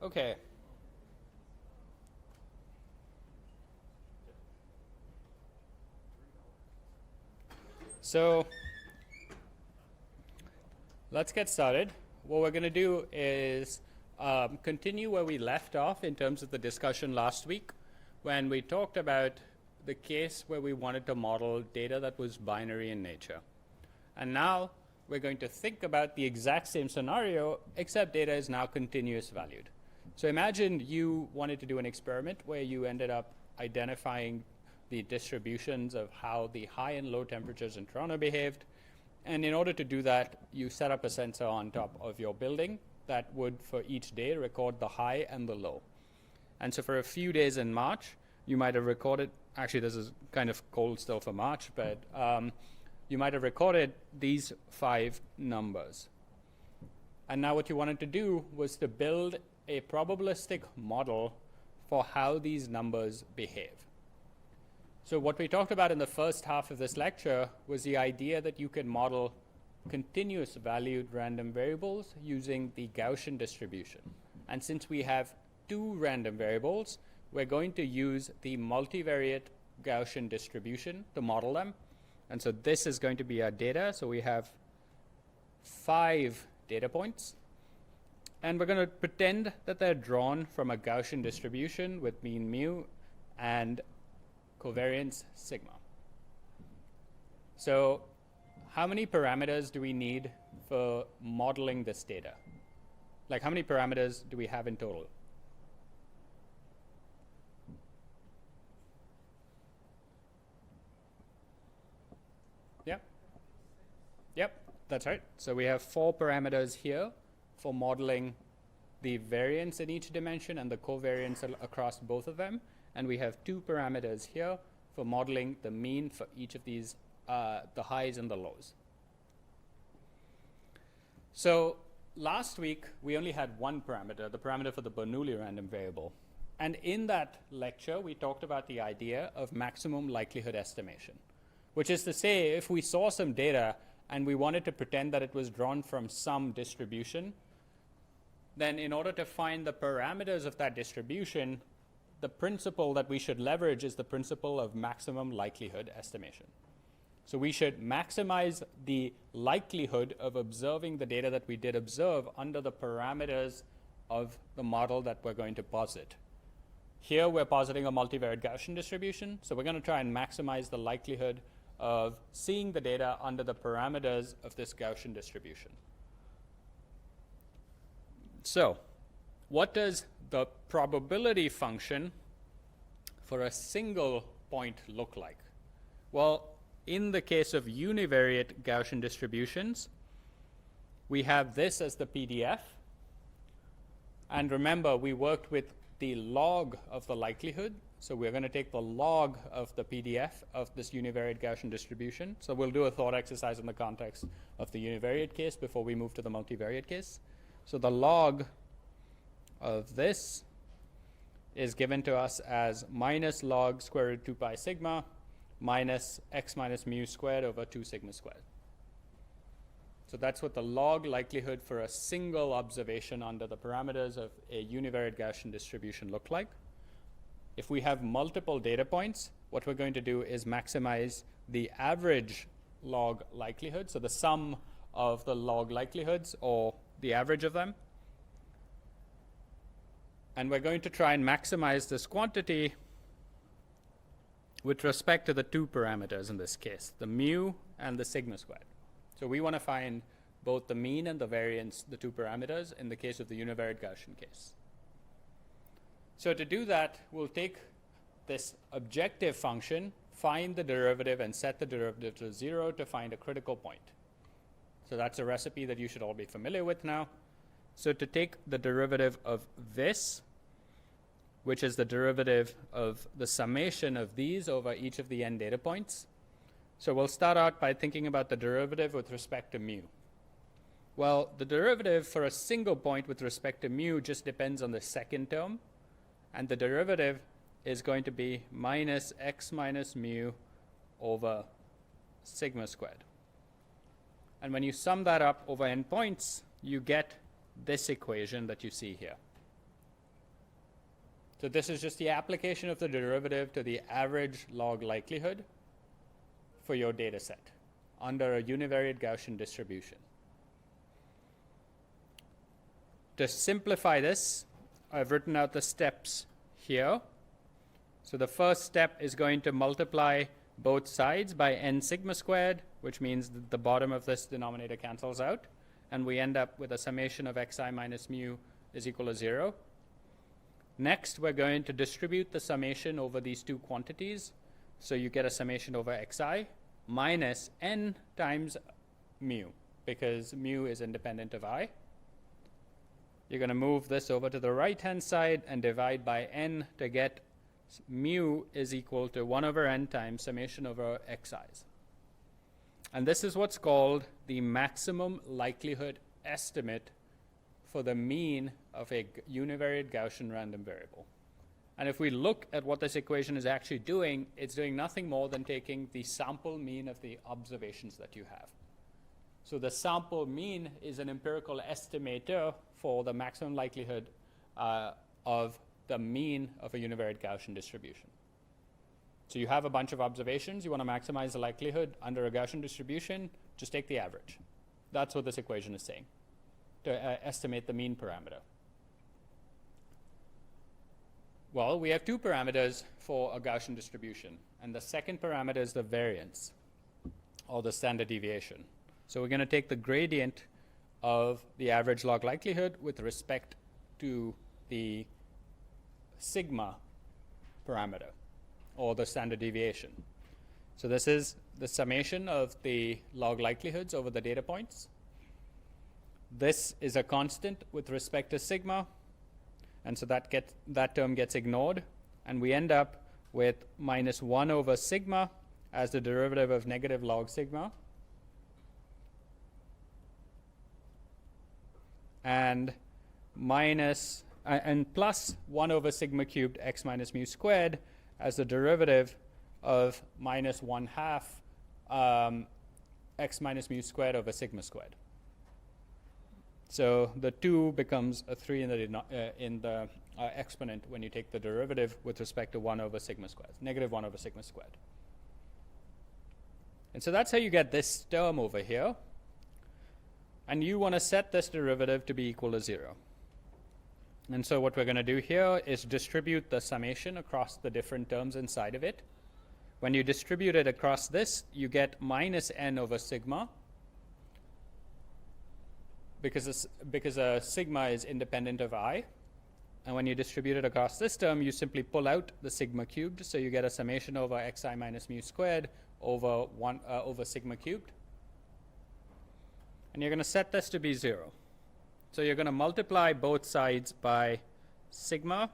Okay. So let's get started. What we're going to do is continue where we left off in terms of the discussion last week when we talked about the case where we wanted to model data that was binary in nature. And now we're going to think about the exact same scenario, except data is now continuous valued. So imagine you wanted to do an experiment where you ended up identifying the distributions of how the high and low temperatures in Toronto behaved. And in order to do that, you set up a sensor on top of your building that would, for each day, record the high and the low. And so for a few days in March, you might have recorded, actually this is kind of cold still for March, but you might have recorded these 5 numbers. And now what you wanted to do was to build a probabilistic model for how these numbers behave. So what we talked about in the first half of this lecture was the idea that you can model continuous valued random variables using the Gaussian distribution. And since we have 2 random variables, we're going to use the multivariate Gaussian distribution to model them. And so this is going to be our data. So we have 5 data points. And we're going to pretend that they're drawn from a Gaussian distribution with mean mu and covariance sigma. So how many parameters do we need for modeling this data? Like how many parameters do we have in total? Yep. Yep, that's right. So we have 4 parameters here for modeling the variance in each dimension and the covariance across both of them. And we have 2 parameters here for modeling the mean for each of these, the highs and the lows. So last week, we only had 1 parameter, the parameter for the Bernoulli random variable. And in that lecture, we talked about the idea of maximum likelihood estimation, which is to say, if we saw some data and we wanted to pretend that it was drawn from some distribution, then in order to find the parameters of that distribution, the principle that we should leverage is the principle of maximum likelihood estimation. So we should maximize the likelihood of observing the data that we did observe under the parameters of the model that we're going to posit. Here we're positing a multivariate Gaussian distribution, so we're going to try and maximize the likelihood of seeing the data under the parameters of this Gaussian distribution. So what does the probability function for a single point look like? Well, in the case of univariate Gaussian distributions, we have this as the PDF. And remember, we worked with the log of the likelihood. So we're going to take the log of the PDF of this univariate Gaussian distribution. So we'll do a thought exercise in the context of the univariate case before we move to the multivariate case. So the log of this is given to us as minus log square root 2 pi sigma minus x minus mu squared over 2 sigma squared. So that's what the log likelihood for a single observation under the parameters of a univariate Gaussian distribution look like. If we have multiple data points, what we're going to do is maximize the average log likelihood, so the sum of the log likelihoods or the average of them. And we're going to try and maximize this quantity with respect to the 2 parameters in this case, the mu and the sigma squared. So we want to find both the mean and the variance, the 2 parameters, in the case of the univariate Gaussian case. So to do that, we'll take this objective function, find the derivative, and set the derivative to 0 to find a critical point. So that's a recipe that you should all be familiar with now. So to take the derivative of this, which is the derivative of the summation of these over each of the n data points. So we'll start out by thinking about the derivative with respect to mu. Well, the derivative for a single point with respect to mu just depends on the second term, and the derivative is going to be minus x minus mu over sigma squared. And when you sum that up over n points, you get this equation that you see here. So this is just the application of the derivative to the average log likelihood for your data set under a univariate Gaussian distribution. To simplify this, I've written out the steps here. So the first step is going to multiply both sides by n sigma squared, which means that the bottom of this denominator cancels out, and we end up with a summation of xi minus mu is equal to 0. Next, we're going to distribute the summation over these two quantities. So you get a summation over xi minus n times mu, because mu is independent of I. You're going to move this over to the right-hand side and divide by n to get mu is equal to 1 over n times summation over xi's. And this is what's called the maximum likelihood estimate for the mean of a univariate Gaussian random variable. And if we look at what this equation is actually doing, it's doing nothing more than taking the sample mean of the observations that you have. So the sample mean is an empirical estimator for the maximum likelihood of the mean of a univariate Gaussian distribution. So you have a bunch of observations. You want to maximize the likelihood under a Gaussian distribution. Just take the average. That's what this equation is saying, to estimate the mean parameter. Well, we have two parameters for a Gaussian distribution. And the second parameter is the variance, or the standard deviation. So we're going to take the gradient of the average log likelihood with respect to the sigma parameter, or the standard deviation. So this is the summation of the log likelihoods over the data points. This is a constant with respect to sigma, and so that term gets ignored, and we end up with minus 1 over sigma as the derivative of negative log sigma, and plus 1 over sigma cubed x minus mu squared as the derivative of minus 1/2 x minus mu squared over sigma squared. So the 2 becomes a 3 in the exponent when you take the derivative with respect to 1 over sigma squared, negative 1 over sigma squared. And so that's how you get this term over here. And you want to set this derivative to be equal to 0. And so what we're going to do here is distribute the summation across the different terms inside of it. When you distribute it across this, you get minus n over sigma, because sigma is independent of I. And when you distribute it across this term, you simply pull out the sigma cubed, so you get a summation over xi minus mu squared over sigma cubed. And you're going to set this to be 0. So you're going to multiply both sides by sigma.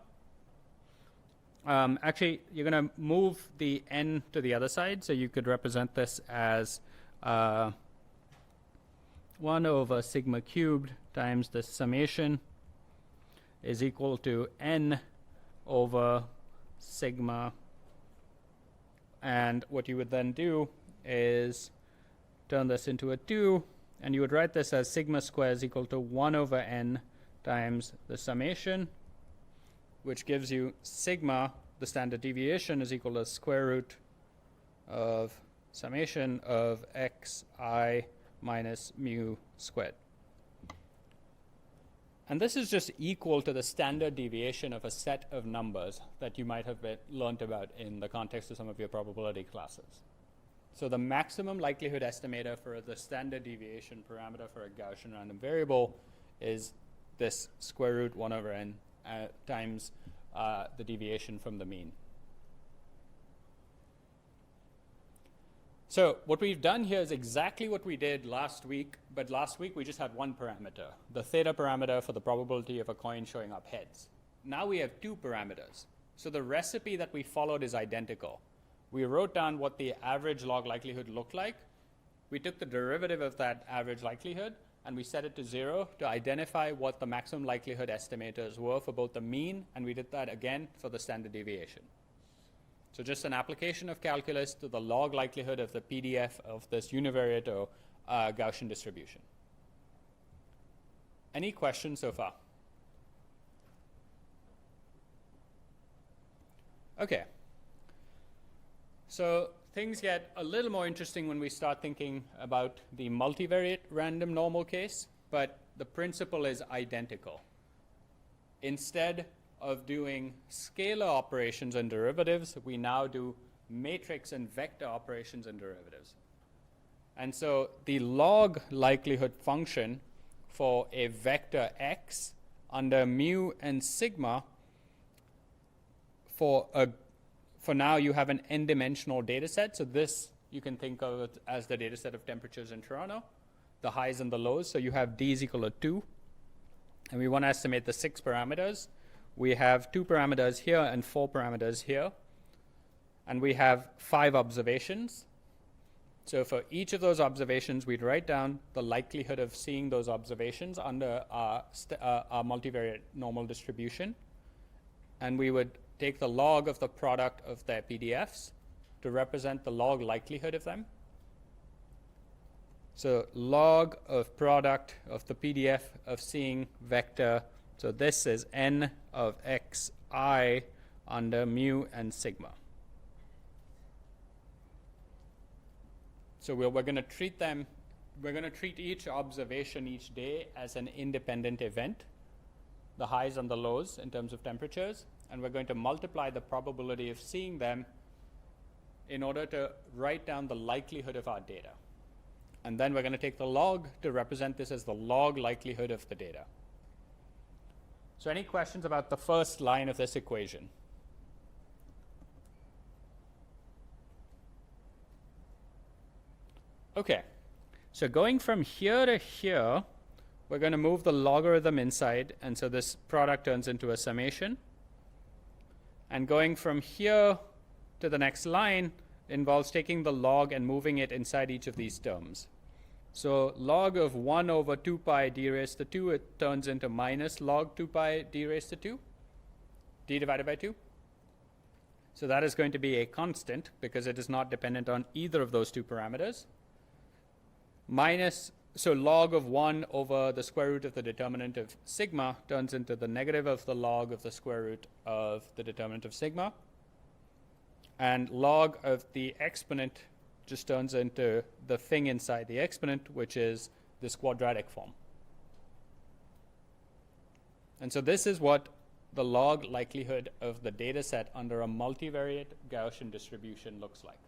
Actually, you're going to move the n to the other side, so you could represent this as 1 over sigma cubed times the summation is equal to n over sigma. And what you would then do is turn this into a 2, and you would write this as sigma squared is equal to 1 over n times the summation, which gives you sigma, the standard deviation, is equal to square root of summation of xi minus mu squared. And this is just equal to the standard deviation of a set of numbers that you might have learned about in the context of some of your probability classes. So the maximum likelihood estimator for the standard deviation parameter for a Gaussian random variable is this square root 1 over n times the deviation from the mean. So what we've done here is exactly what we did last week, but last week we just had one parameter, the theta parameter for the probability of a coin showing up heads. Now we have two parameters. So the recipe that we followed is identical. We wrote down what the average log likelihood looked like. We took the derivative of that average likelihood and we set it to 0 to identify what the maximum likelihood estimators were for both the mean, and we did that again for the standard deviation. So just an application of calculus to the log likelihood of the PDF of this univariate or Gaussian distribution. Any questions so far? Okay. So things get a little more interesting when we start thinking about the multivariate random normal case, but the principle is identical. Instead of doing scalar operations and derivatives, we now do matrix and vector operations and derivatives. And so the log likelihood function for a vector x under mu and sigma, for now you have an n-dimensional data set. So this you can think of it as the data set of temperatures in Toronto, the highs and the lows. So you have d is equal to 2. And we want to estimate the 6 parameters. We have 2 parameters here and 4 parameters here. And we have 5 observations. So for each of those observations, we'd write down the likelihood of seeing those observations under our multivariate normal distribution. And we would take the log of the product of their PDFs to represent the log likelihood of them. So log of product of the PDF of seeing vector. So this is n of xi under mu and sigma. So we're going to treat them, we're going to treat each observation each day as an independent event, the highs and the lows in terms of temperatures, and we're going to multiply the probability of seeing them in order to write down the likelihood of our data. And then we're going to take the log to represent this as the log likelihood of the data. So any questions about the first line of this equation? Okay, so going from here to here, we're going to move the logarithm inside, and so this product turns into a summation. And going from here to the next line involves taking the log and moving it inside each of these terms. So log of 1 over 2 pi d raised to 2, it turns into minus log 2 pi d raised to 2, d divided by 2. So that is going to be a constant because it is not dependent on either of those two parameters. Minus, so log of 1 over the square root of the determinant of sigma turns into the negative of the log of the square root of the determinant of sigma. And log of the exponent just turns into the thing inside the exponent, which is this quadratic form. And so this is what the log likelihood of the data set under a multivariate Gaussian distribution looks like.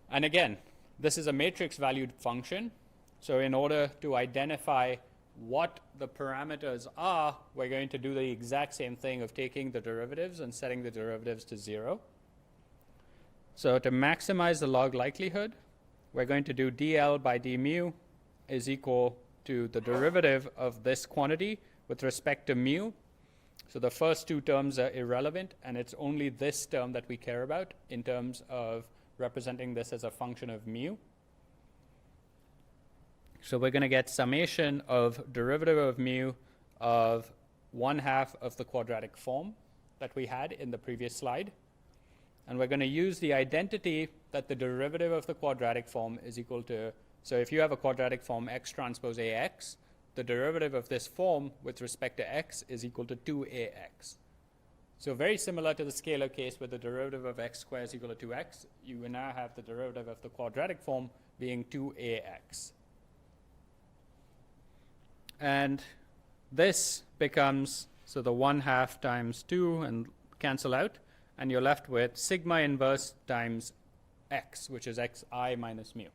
And again, this is a matrix valued function. So in order to identify what the parameters are, we're going to do the exact same thing of taking the derivatives and setting the derivatives to 0. So to maximize the log likelihood, we're going to do dl by d mu is equal to the derivative of this quantity with respect to mu. So the first two terms are irrelevant, and it's only this term that we care about in terms of representing this as a function of mu. So we're going to get summation of derivative of mu of 1/2 of the quadratic form that we had in the previous slide. And we're going to use the identity that the derivative of the quadratic form is equal to, so if you have a quadratic form x transpose ax, the derivative of this form with respect to x is equal to 2ax. So very similar to the scalar case where the derivative of x squared is equal to 2x, you will now have the derivative of the quadratic form being 2ax. And this becomes, so the 1/2 times 2 and cancel out, and you're left with sigma inverse times x, which is xi minus mu.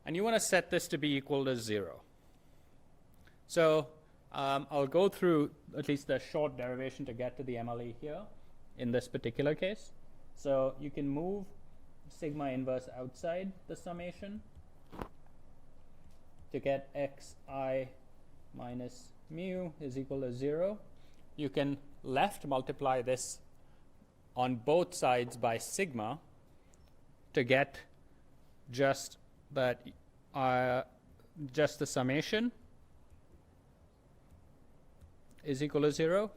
And you want to set this to be equal to 0. So I'll go through at least the short derivation to get to the MLE here in this particular case. So you can move sigma inverse outside the summation to get xi minus mu is equal to 0. You can left multiply this on both sides by sigma to get just that, just the summation is equal to 0,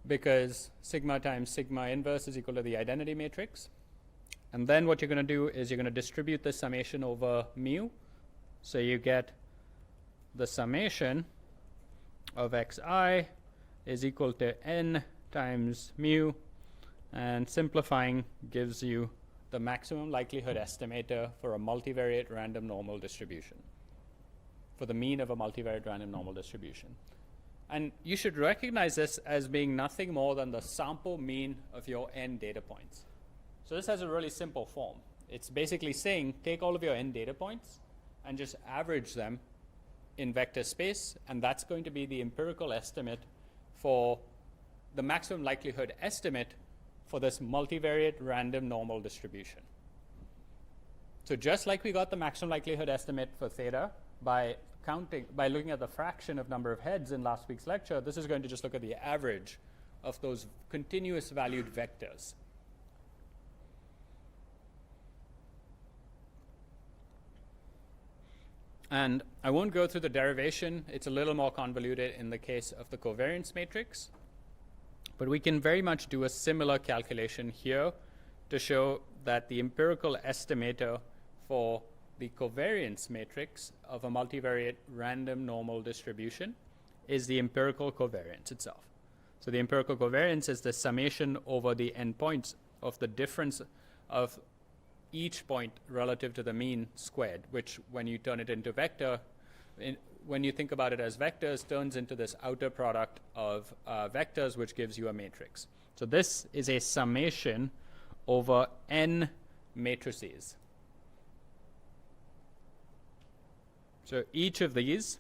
because sigma times sigma inverse is equal to the identity matrix. And then what you're going to do is you're going to distribute the summation over mu. So you get the summation of xi is equal to n times mu, and simplifying gives you the maximum likelihood estimator for a multivariate random normal distribution for the mean of a multivariate random normal distribution. And you should recognize this as being nothing more than the sample mean of your n data points. So this has a really simple form. It's basically saying take all of your n data points and just average them in vector space, and that's going to be the empirical estimate for the maximum likelihood estimate for this multivariate random normal distribution. So just like we got the maximum likelihood estimate for theta by looking at the fraction of number of heads in last week's lecture, this is going to just look at the average of those continuous valued vectors. And I won't go through the derivation. It's a little more convoluted in the case of the covariance matrix. But we can very much do a similar calculation here to show that the empirical estimator for the covariance matrix of a multivariate random normal distribution is the empirical covariance itself. So the empirical covariance is the summation over the endpoints of the difference of each point relative to the mean squared, which when you turn it into vector, when you think about it as vectors, turns into this outer product of vectors, which gives you a matrix. So this is a summation over n matrices. So each of these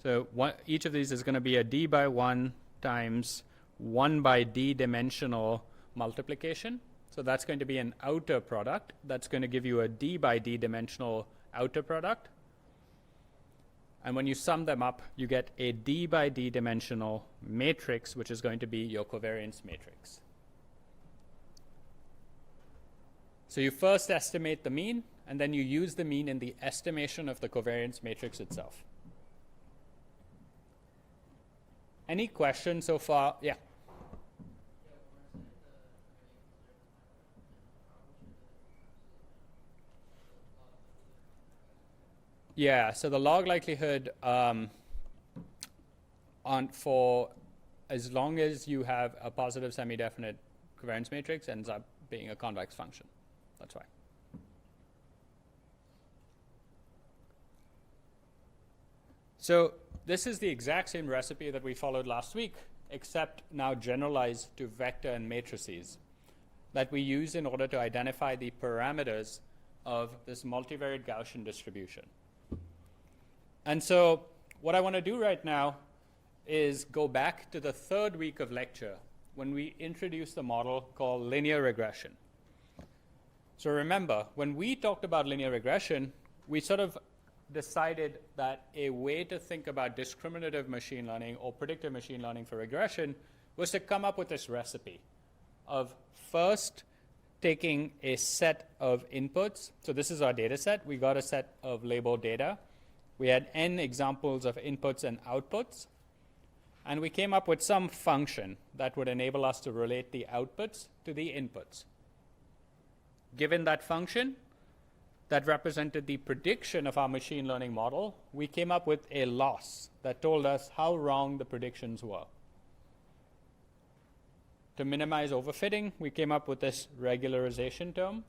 is going to be a d by 1 times 1 by d dimensional multiplication. So that's going to be an outer product. That's going to give you a d by d dimensional outer product. And when you sum them up, you get a d by d dimensional matrix, which is going to be your covariance matrix. So you first estimate the mean, and then you use the mean in the estimation of the covariance matrix itself. Any questions so far? Yeah. Yeah, so the log likelihood for as long as you have a positive semi-definite covariance matrix ends up being a convex function. That's why. So this is the exact same recipe that we followed last week, except now generalized to vector and matrices that we use in order to identify the parameters of this multivariate Gaussian distribution. And so what I want to do right now is go back to the third week of lecture when we introduced the model called linear regression. So remember, when we talked about linear regression, we sort of decided that a way to think about discriminative machine learning or predictive machine learning for regression was to come up with this recipe of first taking a set of inputs. So this is our data set. We got a set of labeled data. We had n examples of inputs and outputs, and we came up with some function that would enable us to relate the outputs to the inputs. Given that function that represented the prediction of our machine learning model, we came up with a loss that told us how wrong the predictions were. To minimize overfitting, we came up with this regularization term.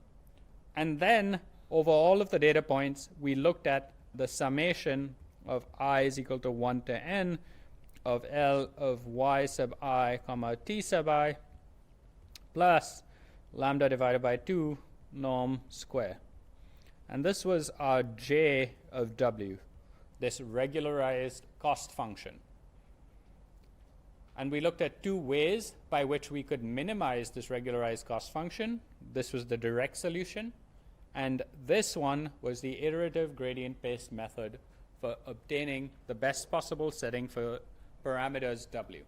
And then, over all of the data points, we looked at the summation of I is equal to 1 to n of L of y sub I comma t sub I plus lambda divided by 2 norm square. And this was our j of w, this regularized cost function. And we looked at two ways by which we could minimize this regularized cost function. This was the direct solution. And this one was the iterative gradient-based method for obtaining the best possible setting for parameters w.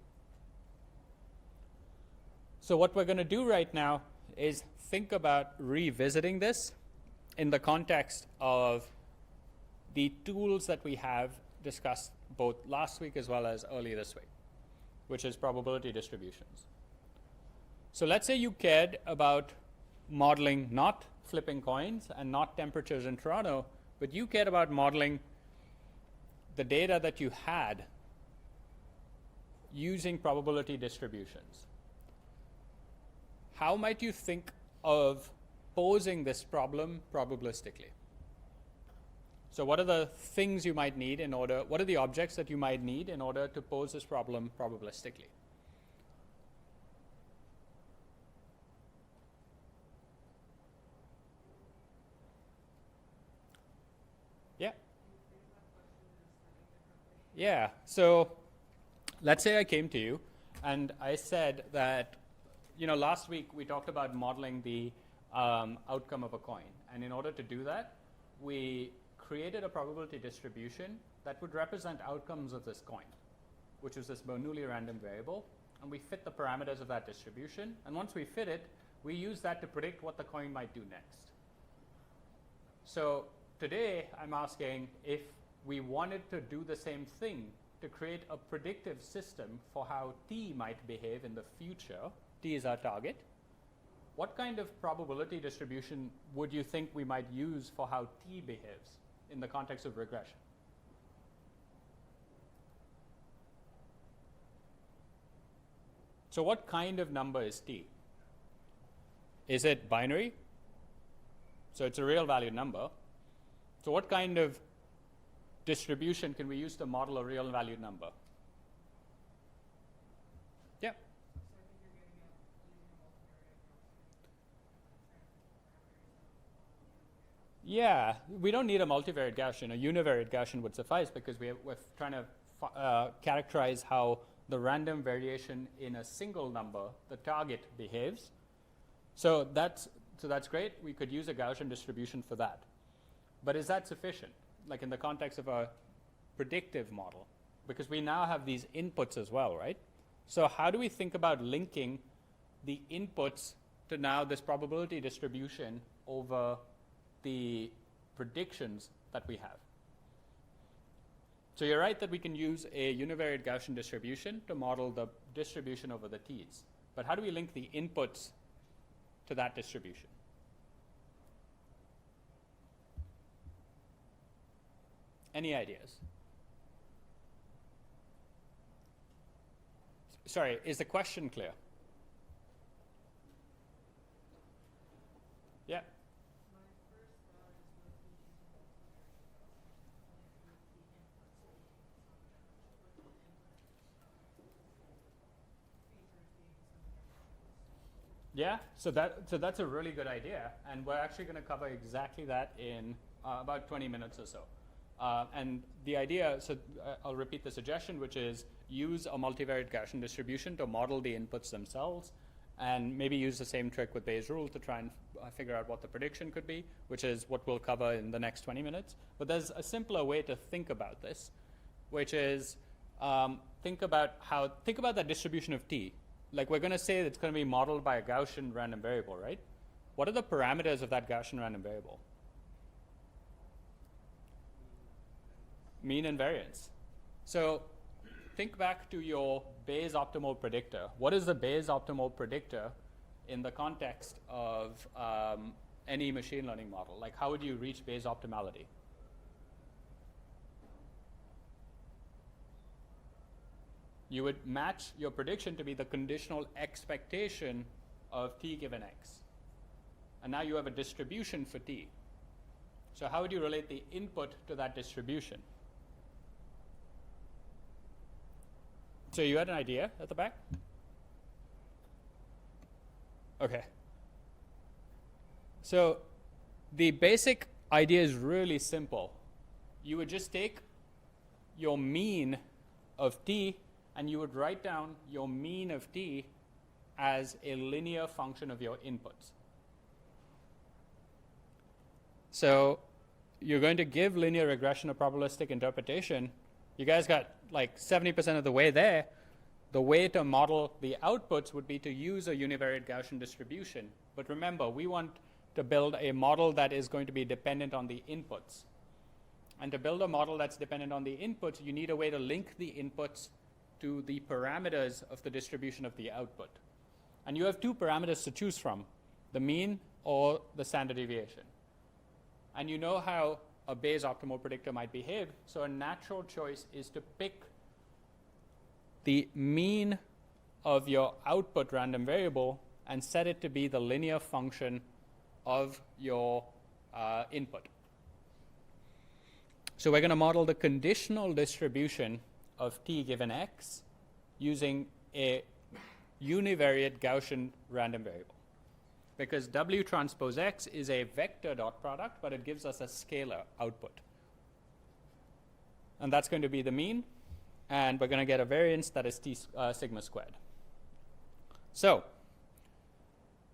So what we're going to do right now is think about revisiting this in the context of the tools that we have discussed both last week as well as early this week, which is probability distributions. So let's say you cared about modeling not flipping coins and not temperatures in Toronto, but you cared about modeling the data that you had using probability distributions. How might you think of posing this problem probabilistically? So what are the things you might need in order, what are the objects that you might need in order to pose this problem probabilistically? Yeah. Yeah, so let's say I came to you and I said that, last week we talked about modeling the outcome of a coin. And in order to do that, we created a probability distribution that would represent outcomes of this coin, which is this Bernoulli random variable. And we fit the parameters of that distribution. And once we fit it, we use that to predict what the coin might do next. So today, I'm asking if we wanted to do the same thing to create a predictive system for how t might behave in the future. T is our target. What kind of probability distribution would you think we might use for how t behaves in the context of regression? So what kind of number is t? Is it binary? So it's a real valued number. So what kind of distribution can we use to model a real valued number? Yeah. Yeah, we don't need a multivariate Gaussian. A univariate Gaussian would suffice because we're trying to characterize how the random variation in a single number, the target, behaves. So that's great. We could use a Gaussian distribution for that. But is that sufficient, like in the context of a predictive model? Because we now have these inputs as well, right? So how do we think about linking the inputs to now this probability distribution over the predictions that we have? So you're right that we can use a univariate Gaussian distribution to model the distribution over the t's. But how do we link the inputs to that distribution? Any ideas? Sorry, is the question clear? Yeah. Yeah, so that's a really good idea, and we're actually going to cover exactly that in about 20 minutes or so. And the idea, I'll repeat the suggestion, which is use a multivariate Gaussian distribution to model the inputs themselves, and maybe use the same trick with Bayes' rule to try and figure out what the prediction could be, which is what we'll cover in the next 20 minutes. But there's a simpler way to think about this, which is think about that distribution of t. Like we're going to say it's going to be modeled by a Gaussian random variable, right? What are the parameters of that Gaussian random variable? Mean and variance. So think back to your Bayes optimal predictor. What is the Bayes optimal predictor in the context of any machine learning model? Like how would you reach Bayes optimality? You would match your prediction to be the conditional expectation of t given x. And now you have a distribution for t. So how would you relate the input to that distribution? So you had an idea at the back? Okay. So the basic idea is really simple. You would just take your mean of t and you would write down your mean of t as a linear function of your inputs. So you're going to give linear regression a probabilistic interpretation. You guys got like 70% of the way there. The way to model the outputs would be to use a univariate Gaussian distribution. But remember, we want to build a model that is going to be dependent on the inputs. And to build a model that's dependent on the inputs, you need a way to link the inputs to the parameters of the distribution of the output. And you have two parameters to choose from, the mean or the standard deviation. And you know how a Bayes optimal predictor might behave, so a natural choice is to pick the mean of your output random variable and set it to be the linear function of your input. So we're going to model the conditional distribution of t given x using a univariate Gaussian random variable. Because W transpose X is a vector dot product, but it gives us a scalar output. And that's going to be the mean, and we're going to get a variance that is t sigma squared. So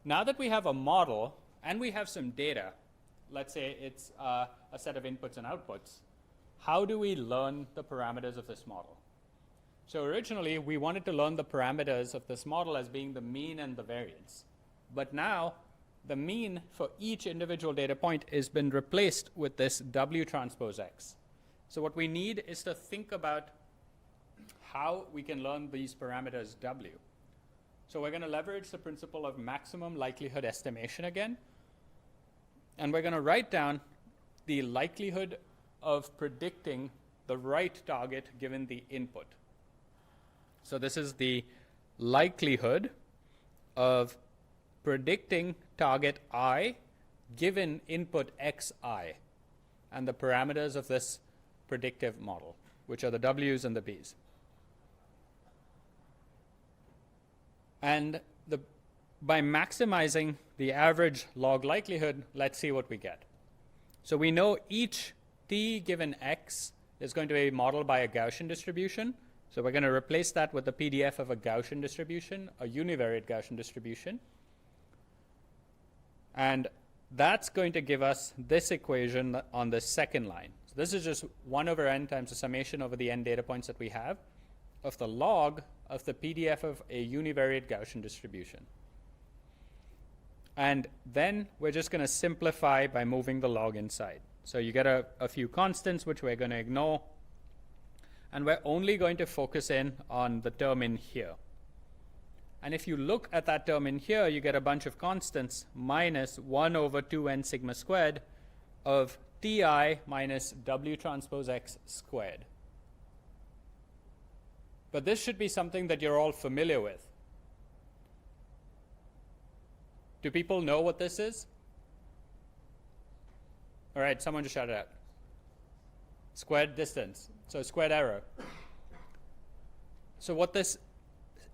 now that we have a model and we have some data, let's say it's a set of inputs and outputs, how do we learn the parameters of this model? So originally, we wanted to learn the parameters of this model as being the mean and the variance. But now, the mean for each individual data point has been replaced with this W transpose X. So what we need is to think about how we can learn these parameters W. So we're going to leverage the principle of maximum likelihood estimation again. And we're going to write down the likelihood of predicting the right target given the input. So this is the likelihood of predicting target I given input xi and the parameters of this predictive model, which are the W's and the B's. And by maximizing the average log likelihood, let's see what we get. So we know each t given x is going to be modeled by a Gaussian distribution. So we're going to replace that with the PDF of a Gaussian distribution, a univariate Gaussian distribution. And that's going to give us this equation on the second line. So this is just 1 over n times the summation over the n data points that we have of the log of the PDF of a univariate Gaussian distribution. And then we're just going to simplify by moving the log inside. So you get a few constants, which we're going to ignore. And we're only going to focus in on the term in here. And if you look at that term in here, you get a bunch of constants minus 1 over 2n sigma squared of ti minus W transpose X squared. But this should be something that you're all familiar with. Do people know what this is? All right, someone just shout it out. Squared distance. So squared error. So what this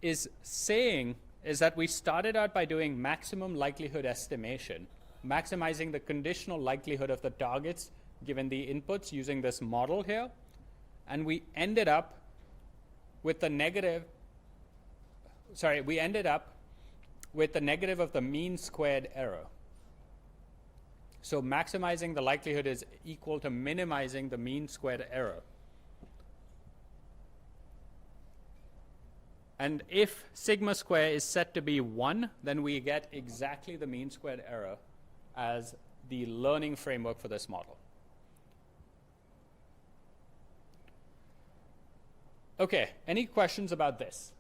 is saying is that we started out by doing maximum likelihood estimation, maximizing the conditional likelihood of the targets given the inputs using this model here. And we ended up with the negative of the mean squared error. So maximizing the likelihood is equal to minimizing the mean squared error. And if sigma square is set to be 1, then we get exactly the mean squared error as the learning framework for this model. Okay, any questions about this?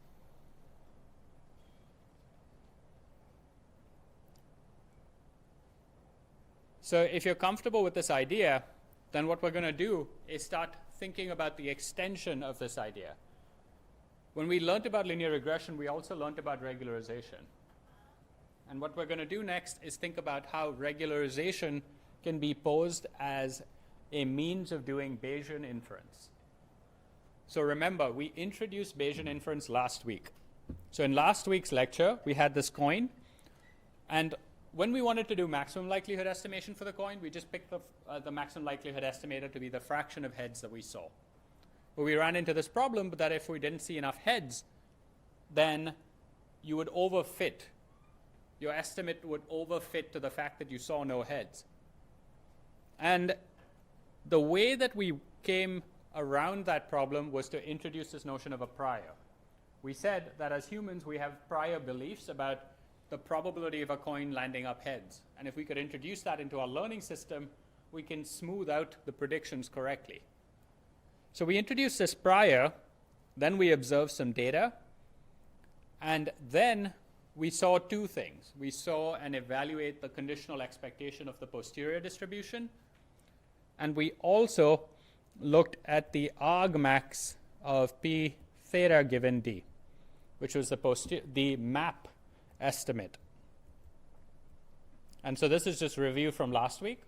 So if you're comfortable with this idea, then what we're going to do is start thinking about the extension of this idea. When we learned about linear regression, we also learned about regularization. And what we're going to do next is think about how regularization can be posed as a means of doing Bayesian inference. So remember, we introduced Bayesian inference last week. So in last week's lecture, we had this coin. And when we wanted to do maximum likelihood estimation for the coin, we just picked the maximum likelihood estimator to be the fraction of heads that we saw. But we ran into this problem that if we didn't see enough heads, then you would overfit. Your estimate would overfit to the fact that you saw no heads. And the way that we came around that problem was to introduce this notion of a prior. We said that as humans, we have prior beliefs about the probability of a coin landing up heads. And if we could introduce that into our learning system, we can smooth out the predictions correctly. So we introduced this prior, then we observed some data, and then we saw two things. We saw and evaluate the conditional expectation of the posterior distribution, and we also looked at the argmax of p theta given d, which was the map estimate. And so this is just review from last week,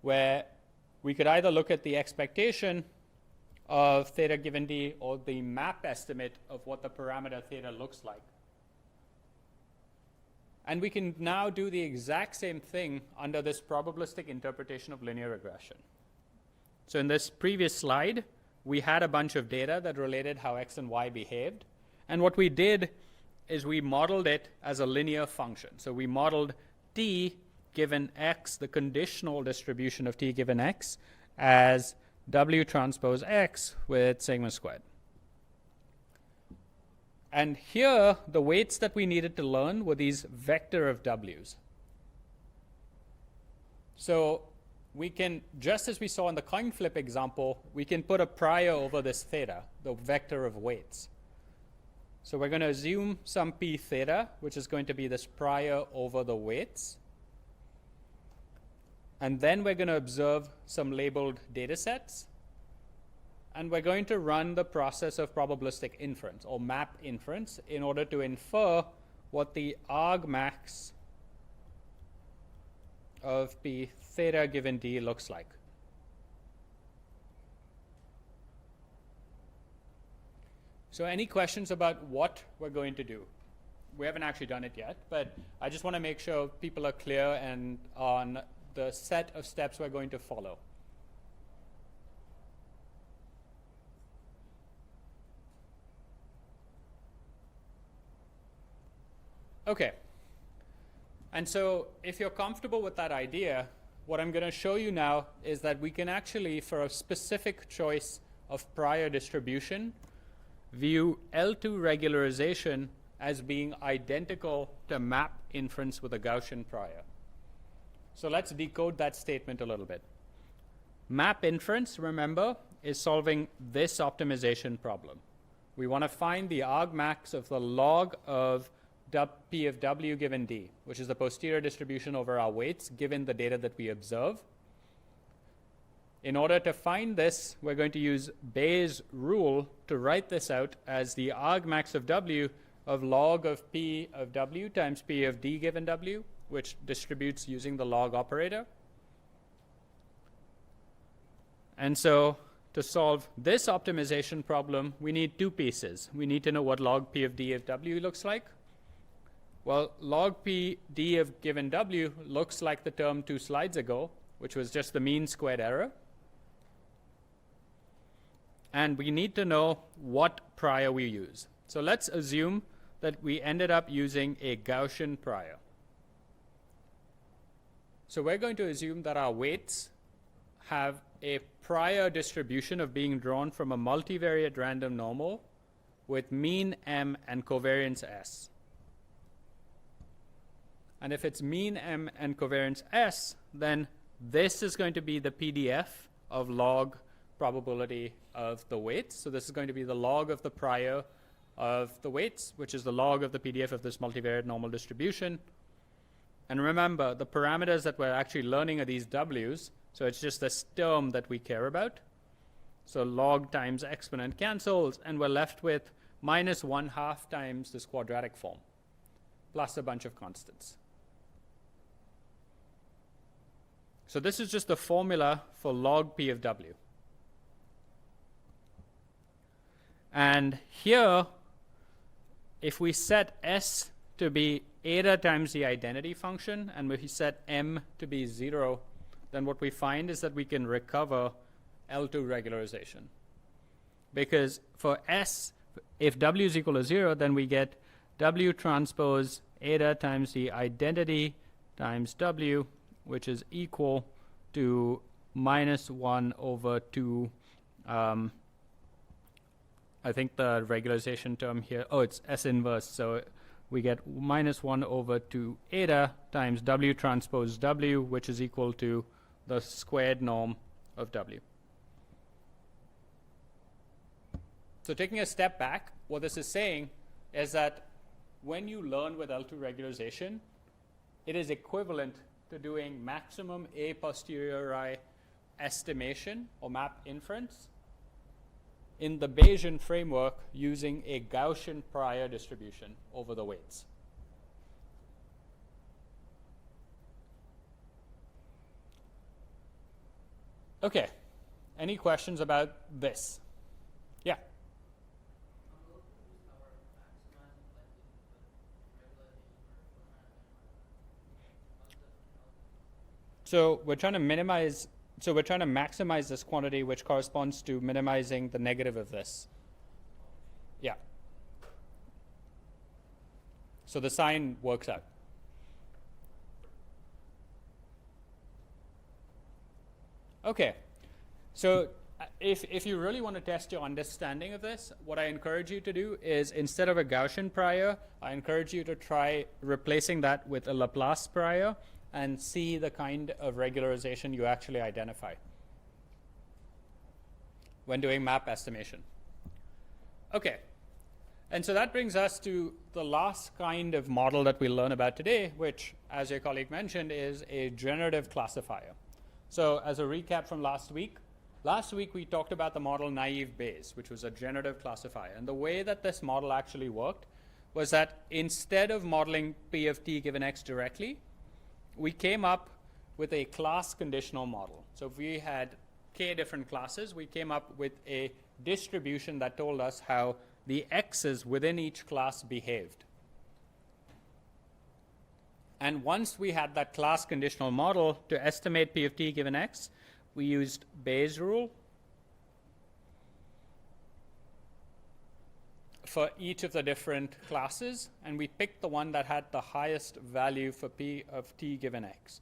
where we could either look at the expectation of theta given d or the map estimate of what the parameter theta looks like. And we can now do the exact same thing under this probabilistic interpretation of linear regression. So in this previous slide, we had a bunch of data that related how x and y behaved. And what we did is we modeled it as a linear function. So we modeled t given x, the conditional distribution of t given x, as w transpose x with sigma squared. And here, the weights that we needed to learn were these vector of w's. So we can, just as we saw in the coin flip example, we can put a prior over this theta, the vector of weights. So we're going to assume some p theta, which is going to be this prior over the weights. And then we're going to observe some labeled data sets. And we're going to run the process of probabilistic inference or map inference in order to infer what the argmax of p theta given d looks like. So any questions about what we're going to do? We haven't actually done it yet, but I just want to make sure people are clear and on the set of steps we're going to follow. Okay. And so if you're comfortable with that idea, what I'm going to show you now is that we can actually, for a specific choice of prior distribution, view L2 regularization as being identical to map inference with a Gaussian prior. So let's decode that statement a little bit. Map inference, remember, is solving this optimization problem. We want to find the argmax of the log of P of w given d, which is the posterior distribution over our weights given the data that we observe. In order to find this, we're going to use Bayes' rule to write this out as the argmax of w of log of p of w times p of d given w, which distributes using the log operator. And so to solve this optimization problem, we need two pieces. We need to know what log p of d of w looks like. Well, log p d of given w looks like the term 2 slides ago, which was just the mean squared error. And we need to know what prior we use. So let's assume that we ended up using a Gaussian prior. So we're going to assume that our weights have a prior distribution of being drawn from a multivariate random normal with mean m and covariance s. And if it's mean m and covariance s, then this is going to be the PDF of log probability of the weights. So this is going to be the log of the prior of the weights, which is the log of the PDF of this multivariate normal distribution. And remember, the parameters that we're actually learning are these w's. So it's just this term that we care about. So log times exponent cancels, and we're left with minus 1/2 times this quadratic form, plus a bunch of constants. So this is just the formula for log p of w. And here, if we set s to be eta times the identity function, and if we set m to be 0, then what we find is that we can recover L2 regularization. Because for s, if w is equal to 0, then we get w transpose eta times the identity times w, which is equal to minus 1 over 2. I think the regularization term here, it's S inverse. So we get minus 1 over 2 eta times w transpose w, which is equal to the squared norm of w. So taking a step back, what this is saying is that when you learn with L2 regularization, it is equivalent to doing maximum a posteriori estimation or map inference in the Bayesian framework using a Gaussian prior distribution over the weights. Okay. Any questions about this? Yeah. So we're trying to minimize. So we're trying to maximize this quantity, which corresponds to minimizing the negative of this. Yeah. So the sign works out. Okay. So if you really want to test your understanding of this, what I encourage you to do is, instead of a Gaussian prior, I encourage you to try replacing that with a Laplace prior and see the kind of regularization you actually identify when doing map estimation. Okay. And so that brings us to the last kind of model that we'll learn about today, which, as your colleague mentioned, is a generative classifier. So as a recap from last week we talked about the model naive Bayes, which was a generative classifier. And the way that this model actually worked was that instead of modeling P of t given x directly, we came up with a class conditional model. So if we had k different classes, we came up with a distribution that told us how the x's within each class behaved. And once we had that class conditional model to estimate P of t given x, we used Bayes' rule for each of the different classes, and we picked the one that had the highest value for P of t given x.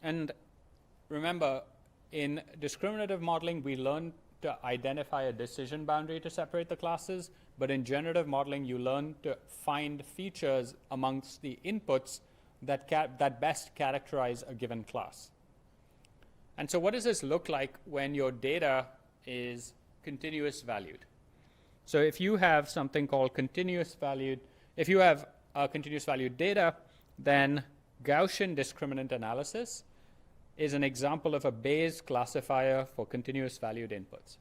And remember, in discriminative modeling, we learn to identify a decision boundary to separate the classes, but in generative modeling, you learn to find features amongst the inputs that best characterize a given class. And so what does this look like when your data is continuous valued? So if you have something called continuous valued, if you have continuous valued data, then Gaussian discriminant analysis is an example of a Bayes classifier for continuous valued inputs.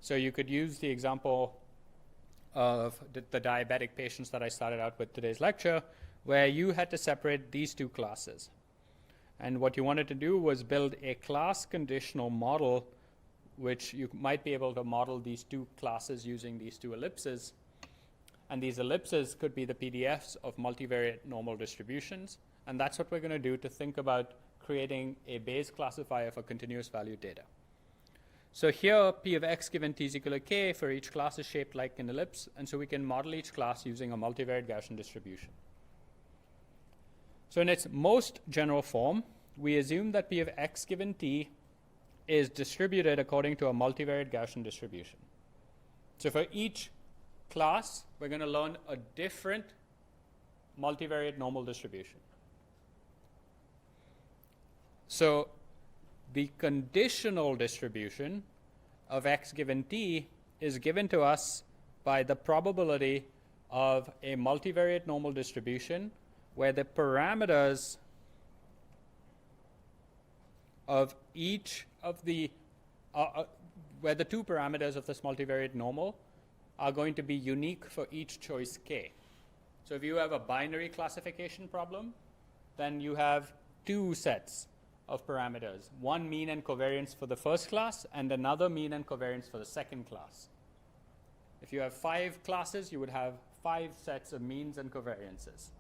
So you could use the example of the diabetic patients that I started out with today's lecture, where you had to separate these two classes. And what you wanted to do was build a class conditional model, which you might be able to model these two classes using these two ellipses. And these ellipses could be the PDFs of multivariate normal distributions. And that's what we're going to do to think about creating a Bayes classifier for continuous value data. So here, P of x given t is equal to k for each class is shaped like an ellipse. And so we can model each class using a multivariate Gaussian distribution. So in its most general form, we assume that P of x given t is distributed according to a multivariate Gaussian distribution. So for each class, we're going to learn a different multivariate normal distribution. So the conditional distribution of x given t is given to us by the probability of a multivariate normal distribution where the parameters of each of the where the two parameters of this multivariate normal are going to be unique for each choice k. So if you have a binary classification problem, then you have two sets of parameters, one mean and covariance for the first class and another mean and covariance for the second class. If you have 5 classes, you would have 5 sets of means and covariances.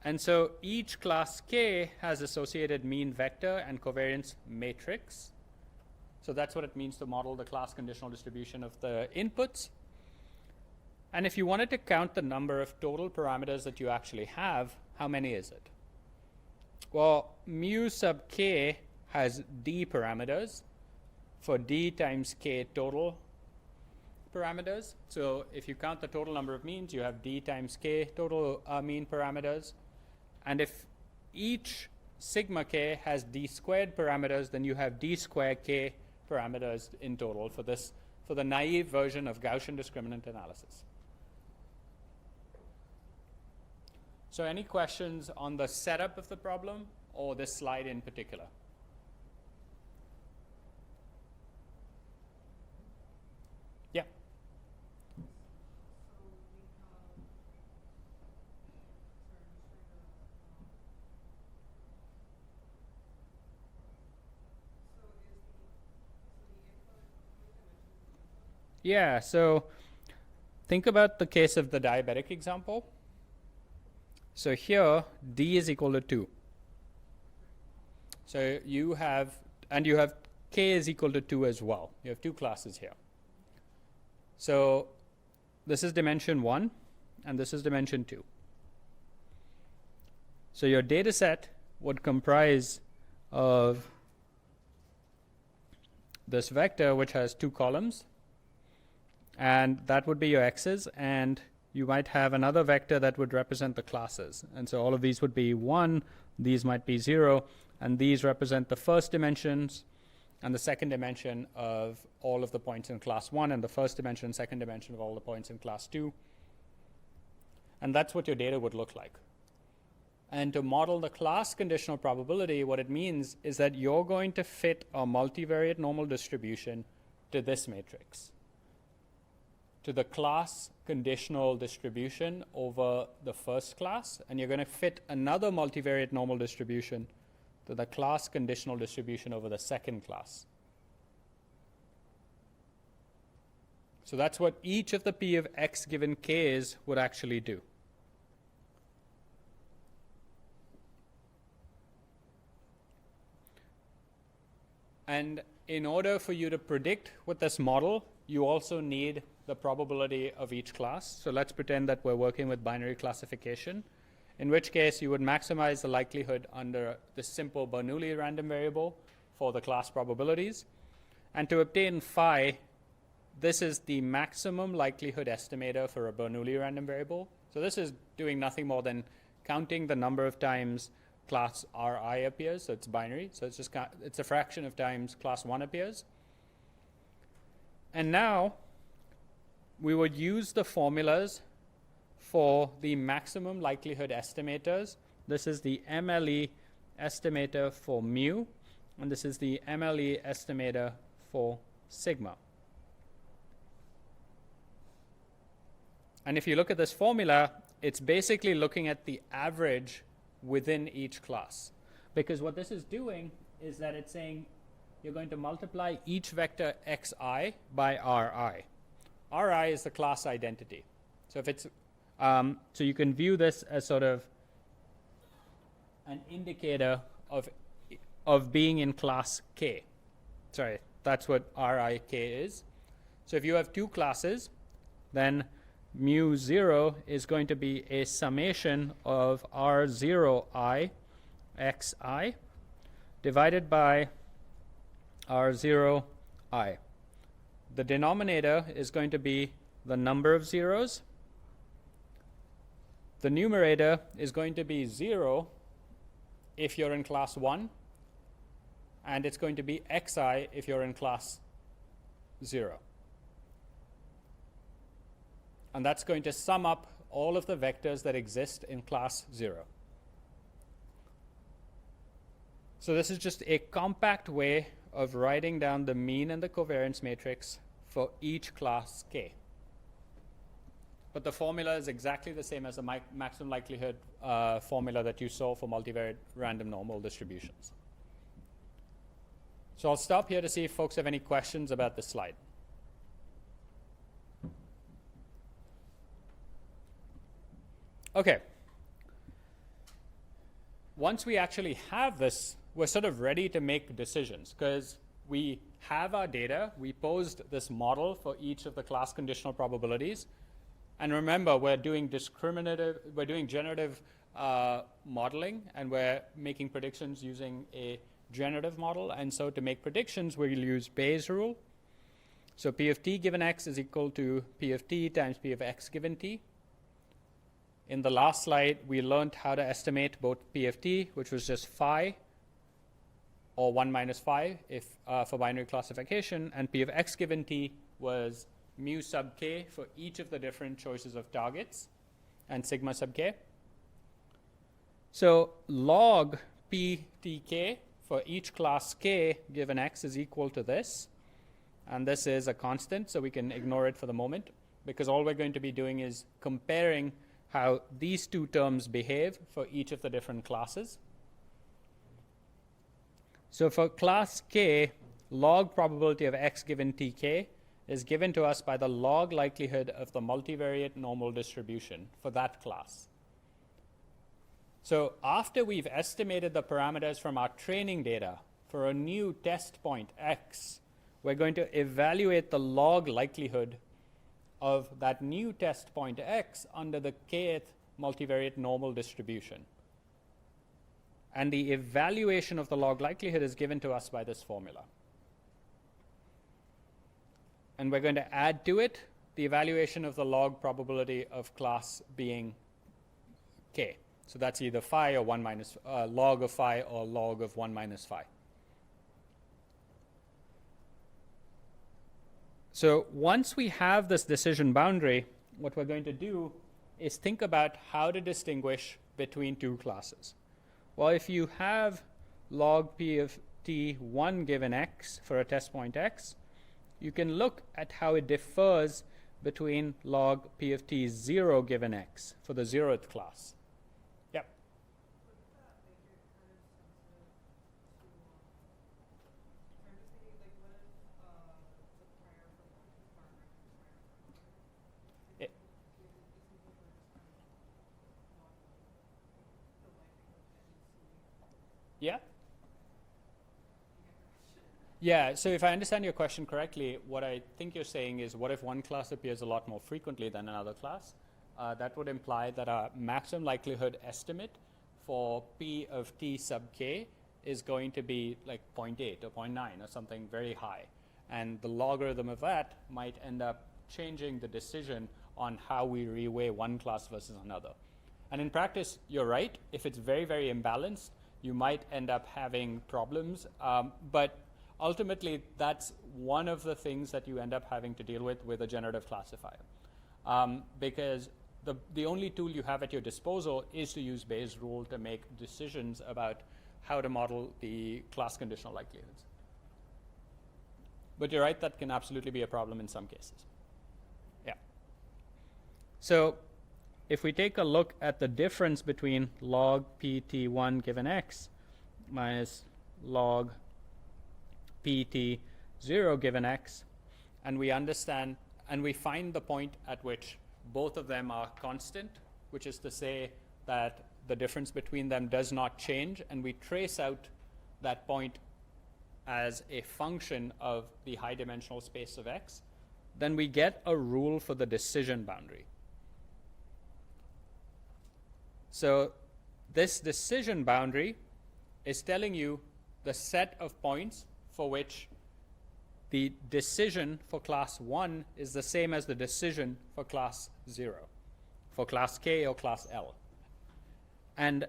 And so each class K has associated mean vector and covariance matrix. So that's what it means to model the class conditional distribution of the inputs. And if you wanted to count the number of total parameters that you actually have, how many is it? Well, mu sub k has d parameters for d times k total parameters. So if you count the total number of means, you have d times k total mean parameters. And if each sigma k has d squared parameters, then you have d squared k parameters in total for the naive version of Gaussian discriminant analysis. So any questions on the setup of the problem or this slide in particular? Yeah. Yeah, so think about the case of the diabetic example. So here, D is equal to 2. So you have K is equal to 2 as well. You have two classes here. So this is dimension 1, and this is dimension 2. So your data set would comprise of this vector, which has two columns, and that would be your x's, and you might have another vector that would represent the classes. And so all of these would be 1, these might be 0, and these represent the first dimensions and the second dimension of all of the points in class 1, and the first dimension and second dimension of all the points in class 2. And that's what your data would look like. And to model the class conditional probability, what it means is that you're going to fit a multivariate normal distribution to this matrix, to the class conditional distribution over the first class, and you're going to fit another multivariate normal distribution to the class conditional distribution over the second class. So that's what each of the P of x given k's would actually do. And in order for you to predict with this model, you also need the probability of each class. So let's pretend that we're working with binary classification, in which case you would maximize the likelihood under the simple Bernoulli random variable for the class probabilities. And to obtain phi, this is the maximum likelihood estimator for a Bernoulli random variable. So this is doing nothing more than counting the number of times class Ri appears, so it's binary. So it's a fraction of times class 1 appears. And now we would use the formulas for the maximum likelihood estimators. This is the MLE estimator for mu, and this is the MLE estimator for sigma. And if you look at this formula, it's basically looking at the average within each class. Because what this is doing is that it's saying you're going to multiply each vector xi by ri. Ri is the class identity. So if it's so you can view this as sort of an indicator of being in class k. Sorry, that's what rik is. So if you have two classes, then mu 0 is going to be a summation of r0i xi divided by r0i. The denominator is going to be the number of zeros. The numerator is going to be 0 if you're in class 1, and it's going to be xi if you're in class 0. And that's going to sum up all of the vectors that exist in class 0. So this is just a compact way of writing down the mean and the covariance matrix for each class k. But the formula is exactly the same as the maximum likelihood formula that you saw for multivariate random normal distributions. So I'll stop here to see if folks have any questions about this slide. Okay. Once we actually have this, we're sort of ready to make decisions because we have our data. We posed this model for each of the class conditional probabilities. And remember, we're doing generative modeling, and we're making predictions using a generative model. And so to make predictions, we'll use Bayes' rule. So P of t given x is equal to P of t times P of x given t. In the last slide, we learned how to estimate both P of t, which was just phi, or 1 minus phi if, for binary classification, and P of x given t was mu sub k for each of the different choices of targets, and sigma sub k. So log p tk for each class k given x is equal to this, and this is a constant, so we can ignore it for the moment, because all we're going to be doing is comparing how these two terms behave for each of the different classes. So for class k, log probability of x given tk is given to us by the log likelihood of the multivariate normal distribution for that class. So after we've estimated the parameters from our training data for a new test point x, we're going to evaluate the log likelihood of that new test point x under the kth multivariate normal distribution. And the evaluation of the log likelihood is given to us by this formula. And we're going to add to it the evaluation of the log probability of class being k. So that's either phi or 1 minus log of phi or log of 1 minus phi. So once we have this decision boundary, what we're going to do is think about how to distinguish between two classes. Well, if you have log p of t1 given x for a test point x, you can look at how it differs between log p of t0 given x for the 0th class. Yep. Yeah. Yeah, so if I understand your question correctly, what I think you're saying is, what if one class appears a lot more frequently than another class? That would imply that our maximum likelihood estimate for p of t sub k is going to be like 0.8 or 0.9 or something very high. And the logarithm of that might end up changing the decision on how we reweigh one class versus another. And in practice, you're right. If it's very, very imbalanced, you might end up having problems. But ultimately, that's one of the things that you end up having to deal with a generative classifier. Because the only tool you have at your disposal is to use Bayes' rule to make decisions about how to model the class conditional likelihoods. But you're right, that can absolutely be a problem in some cases. Yeah. So if we take a look at the difference between log pt1 given x minus log pt0 given x, and we understand and we find the point at which both of them are constant, which is to say that the difference between them does not change, and we trace out that point as a function of the high dimensional space of x, then we get a rule for the decision boundary. So this decision boundary is telling you the set of points for which the decision for class 1 is the same as the decision for class 0, for class k or class L. And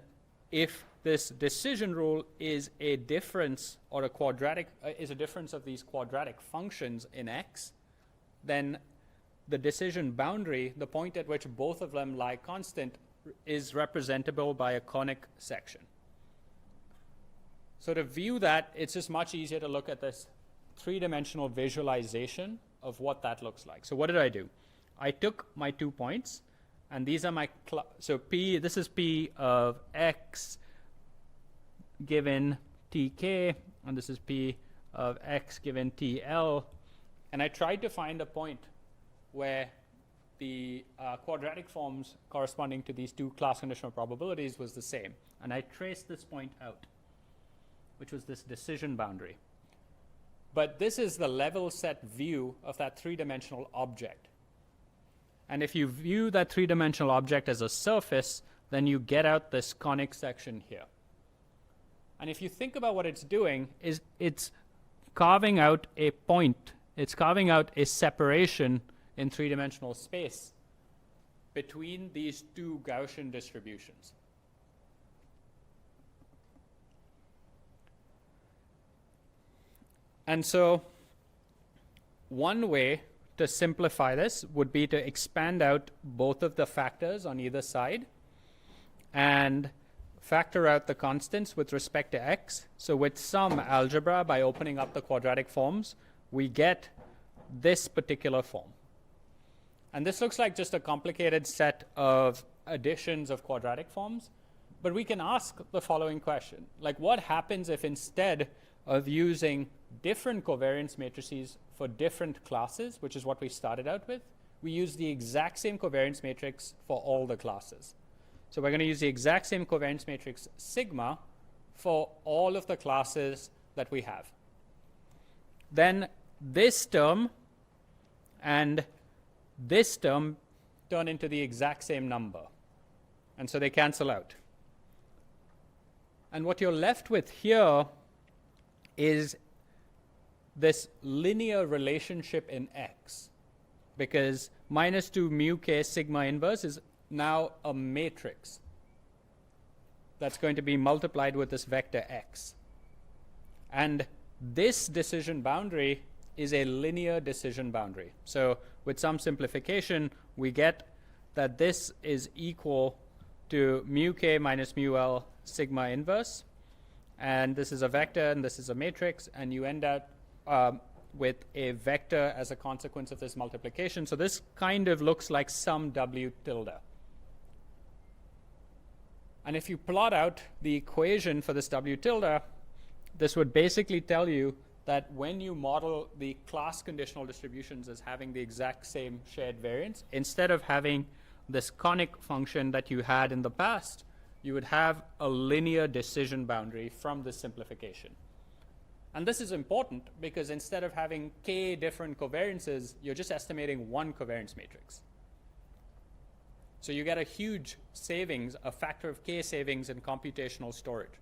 if this decision rule is a difference or a quadratic is a difference of these quadratic functions in x, then the decision boundary, the point at which both of them lie constant, is representable by a conic section. So to view that, it's just much easier to look at this three-dimensional visualization of what that looks like. So what did I do? I took my 2 points, and these are my so p. This is p of x given tk, and this is p of x given tl, and I tried to find a point where the quadratic forms corresponding to these two class conditional probabilities was the same, and I traced this point out, which was this decision boundary. But this is the level set view of that three-dimensional object. And if you view that three-dimensional object as a surface, then you get out this conic section here. And if you think about what it's doing, is it's carving out a point. It's carving out a separation in three-dimensional space between these two Gaussian distributions. And so one way to simplify this would be to expand out both of the factors on either side and factor out the constants with respect to x. So with some algebra, by opening up the quadratic forms, we get this particular form. And this looks like just a complicated set of additions of quadratic forms. But we can ask the following question. Like, what happens if instead of using different covariance matrices for different classes, which is what we started out with, we use the exact same covariance matrix for all the classes. So we're going to use the exact same covariance matrix sigma for all of the classes that we have. Then this term and this term turn into the exact same number. And so they cancel out. And what you're left with here is this linear relationship in X, because minus 2 mu k sigma inverse is now a matrix that's going to be multiplied with this vector X. And this decision boundary is a linear decision boundary. So with some simplification, we get that this is equal to mu k minus mu l sigma inverse. And this is a vector and this is a matrix, and you end up with a vector as a consequence of this multiplication. So this kind of looks like some W tilde. And if you plot out the equation for this W tilde, this would basically tell you that when you model the class conditional distributions as having the exact same shared variance, instead of having this conic function that you had in the past, you would have a linear decision boundary from this simplification. And this is important because instead of having k different covariances, you're just estimating one covariance matrix. So you get a huge savings, a factor of k savings in computational storage.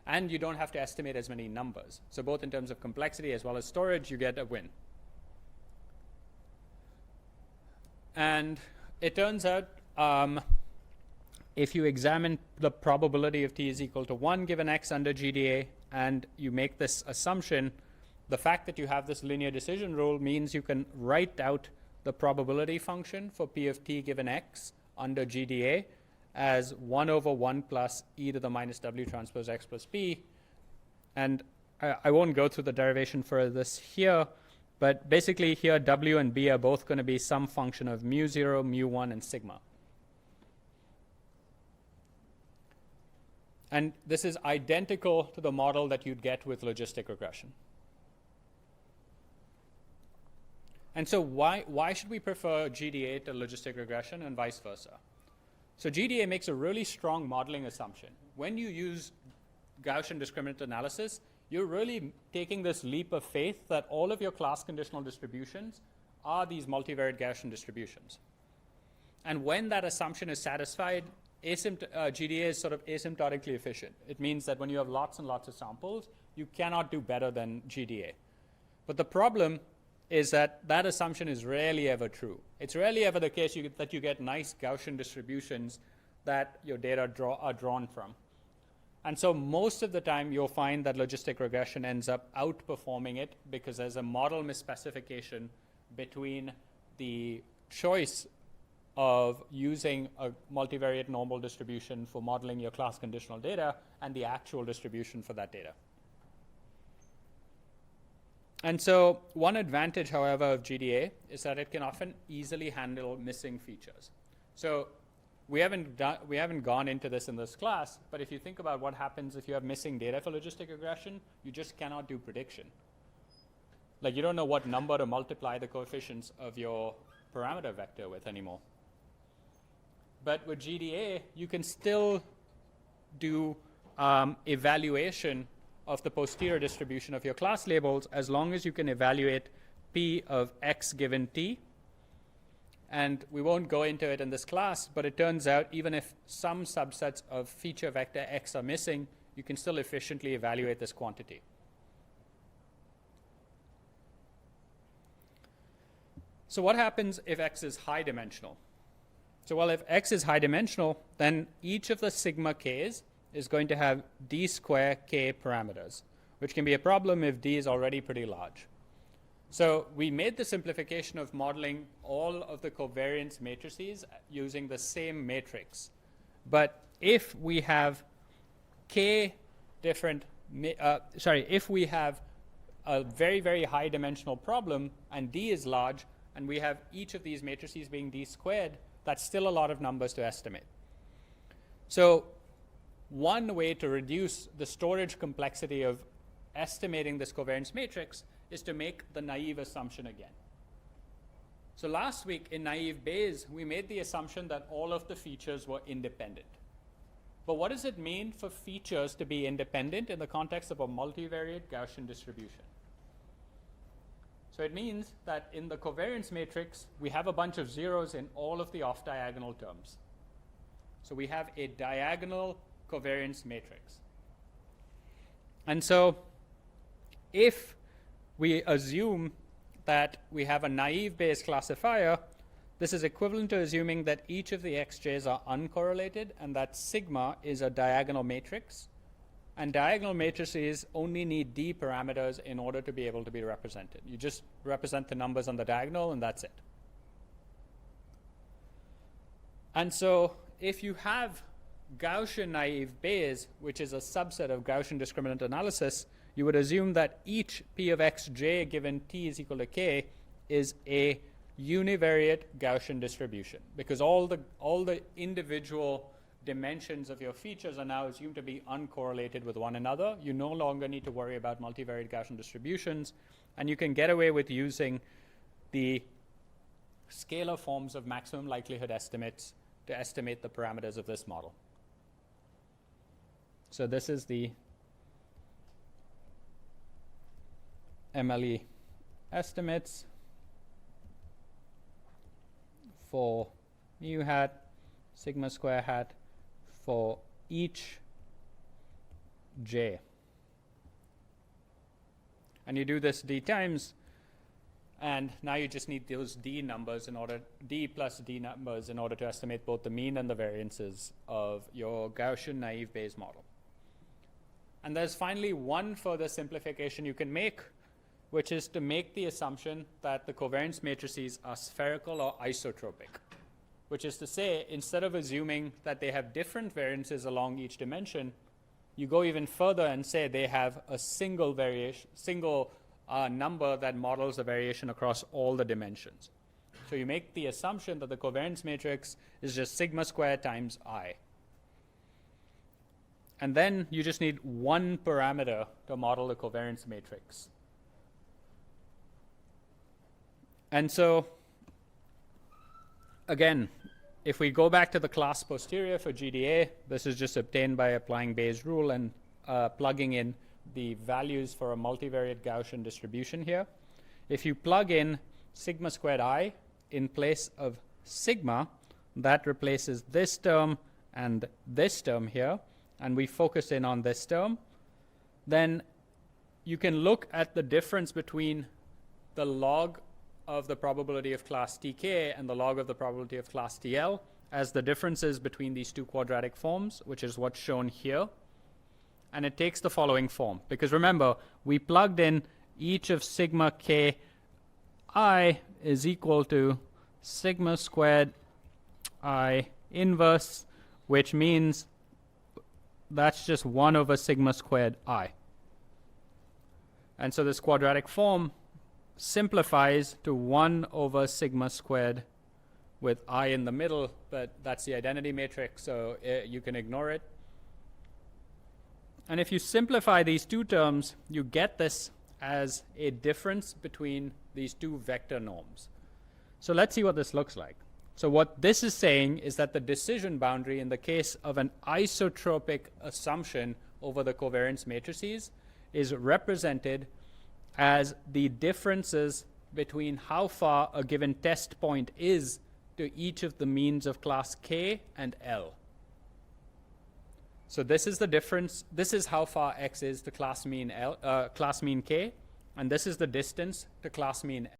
And you don't have to estimate as many numbers. So both in terms of complexity as well as storage, you get a win. And it turns out if you examine the probability of t is equal to 1 given x under GDA, and you make this assumption, the fact that you have this linear decision rule means you can write out the probability function for p of t given x under GDA as 1 over 1 plus e to the minus w transpose x plus p. And I won't go through the derivation for this here, but basically here w and b are both going to be some function of mu 0, mu 1, and sigma. And this is identical to the model that you'd get with logistic regression. And so why should we prefer GDA to logistic regression and vice versa? So GDA makes a really strong modeling assumption. When you use Gaussian discriminant analysis, you're really taking this leap of faith that all of your class conditional distributions are these multivariate Gaussian distributions. And when that assumption is satisfied, GDA is sort of asymptotically efficient. It means that when you have lots and lots of samples, you cannot do better than GDA. But the problem is that that assumption is rarely ever true. It's rarely ever the case that you get nice Gaussian distributions that your data are drawn from. And so most of the time, you'll find that logistic regression ends up outperforming it because there's a model misspecification between the choice of using a multivariate normal distribution for modeling your class conditional data and the actual distribution for that data. And so one advantage, however, of GDA is that it can often easily handle missing features. So we haven't gone into this in this class, but if you think about what happens if you have missing data for logistic regression, you just cannot do prediction. Like you don't know what number to multiply the coefficients of your parameter vector with anymore. But with GDA, you can still do evaluation of the posterior distribution of your class labels as long as you can evaluate P of x given t. And we won't go into it in this class, but it turns out even if some subsets of feature vector x are missing, you can still efficiently evaluate this quantity. So what happens if x is high dimensional? So well, if x is high dimensional, then each of the sigma k's is going to have d square k parameters, which can be a problem if d is already pretty large. So we made the simplification of modeling all of the covariance matrices using the same matrix. But if we have k different, if we have a very, very high dimensional problem and d is large, and we have each of these matrices being d squared, that's still a lot of numbers to estimate. So one way to reduce the storage complexity of estimating this covariance matrix is to make the naive assumption again. So last week in naive Bayes, we made the assumption that all of the features were independent. But what does it mean for features to be independent in the context of a multivariate Gaussian distribution? So it means that in the covariance matrix, we have a bunch of zeros in all of the off-diagonal terms. So we have a diagonal covariance matrix. And so if we assume that we have a naive Bayes classifier, this is equivalent to assuming that each of the xj's are uncorrelated and that sigma is a diagonal matrix. And diagonal matrices only need d parameters in order to be able to be represented. You just represent the numbers on the diagonal and that's it. And so if you have Gaussian naive Bayes, which is a subset of Gaussian discriminant analysis, you would assume that each p of xj given t is equal to k is a univariate Gaussian distribution, because all the individual dimensions of your features are now assumed to be uncorrelated with one another. You no longer need to worry about multivariate Gaussian distributions, and you can get away with using the scalar forms of maximum likelihood estimates to estimate the parameters of this model. So this is the MLE estimates for mu hat, sigma square hat for each j. And you do this d times, and now you just need those d numbers in order, d plus d numbers in order to estimate both the mean and the variances of your Gaussian naive Bayes model. And there's finally one further simplification you can make, which is to make the assumption that the covariance matrices are spherical or isotropic, which is to say, instead of assuming that they have different variances along each dimension, you go even further and say they have a single number that models a variation across all the dimensions. So you make the assumption that the covariance matrix is just sigma squared times I. And then you just need one parameter to model the covariance matrix. And so, again, if we go back to the class posterior for GDA, this is just obtained by applying Bayes' rule and plugging in the values for a multivariate Gaussian distribution here. If you plug in sigma squared I in place of sigma, that replaces this term and this term here, and we focus in on this term, then you can look at the difference between the log of the probability of class Tk and the log of the probability of class Tl as the differences between these two quadratic forms, which is what's shown here. And it takes the following form, because remember, we plugged in each of sigma k I is equal to sigma squared I inverse, which means that's just 1 over sigma squared I. And so this quadratic form simplifies to 1 over sigma squared with I in the middle, but that's the identity matrix, so you can ignore it. And if you simplify these two terms, you get this as a difference between these two vector norms. So let's see what this looks like. So what this is saying is that the decision boundary in the case of an isotropic assumption over the covariance matrices is represented as the differences between how far a given test point is to each of the means of class K and L. So this is the difference. This is how far X is to class mean K, and this is the distance to class mean L.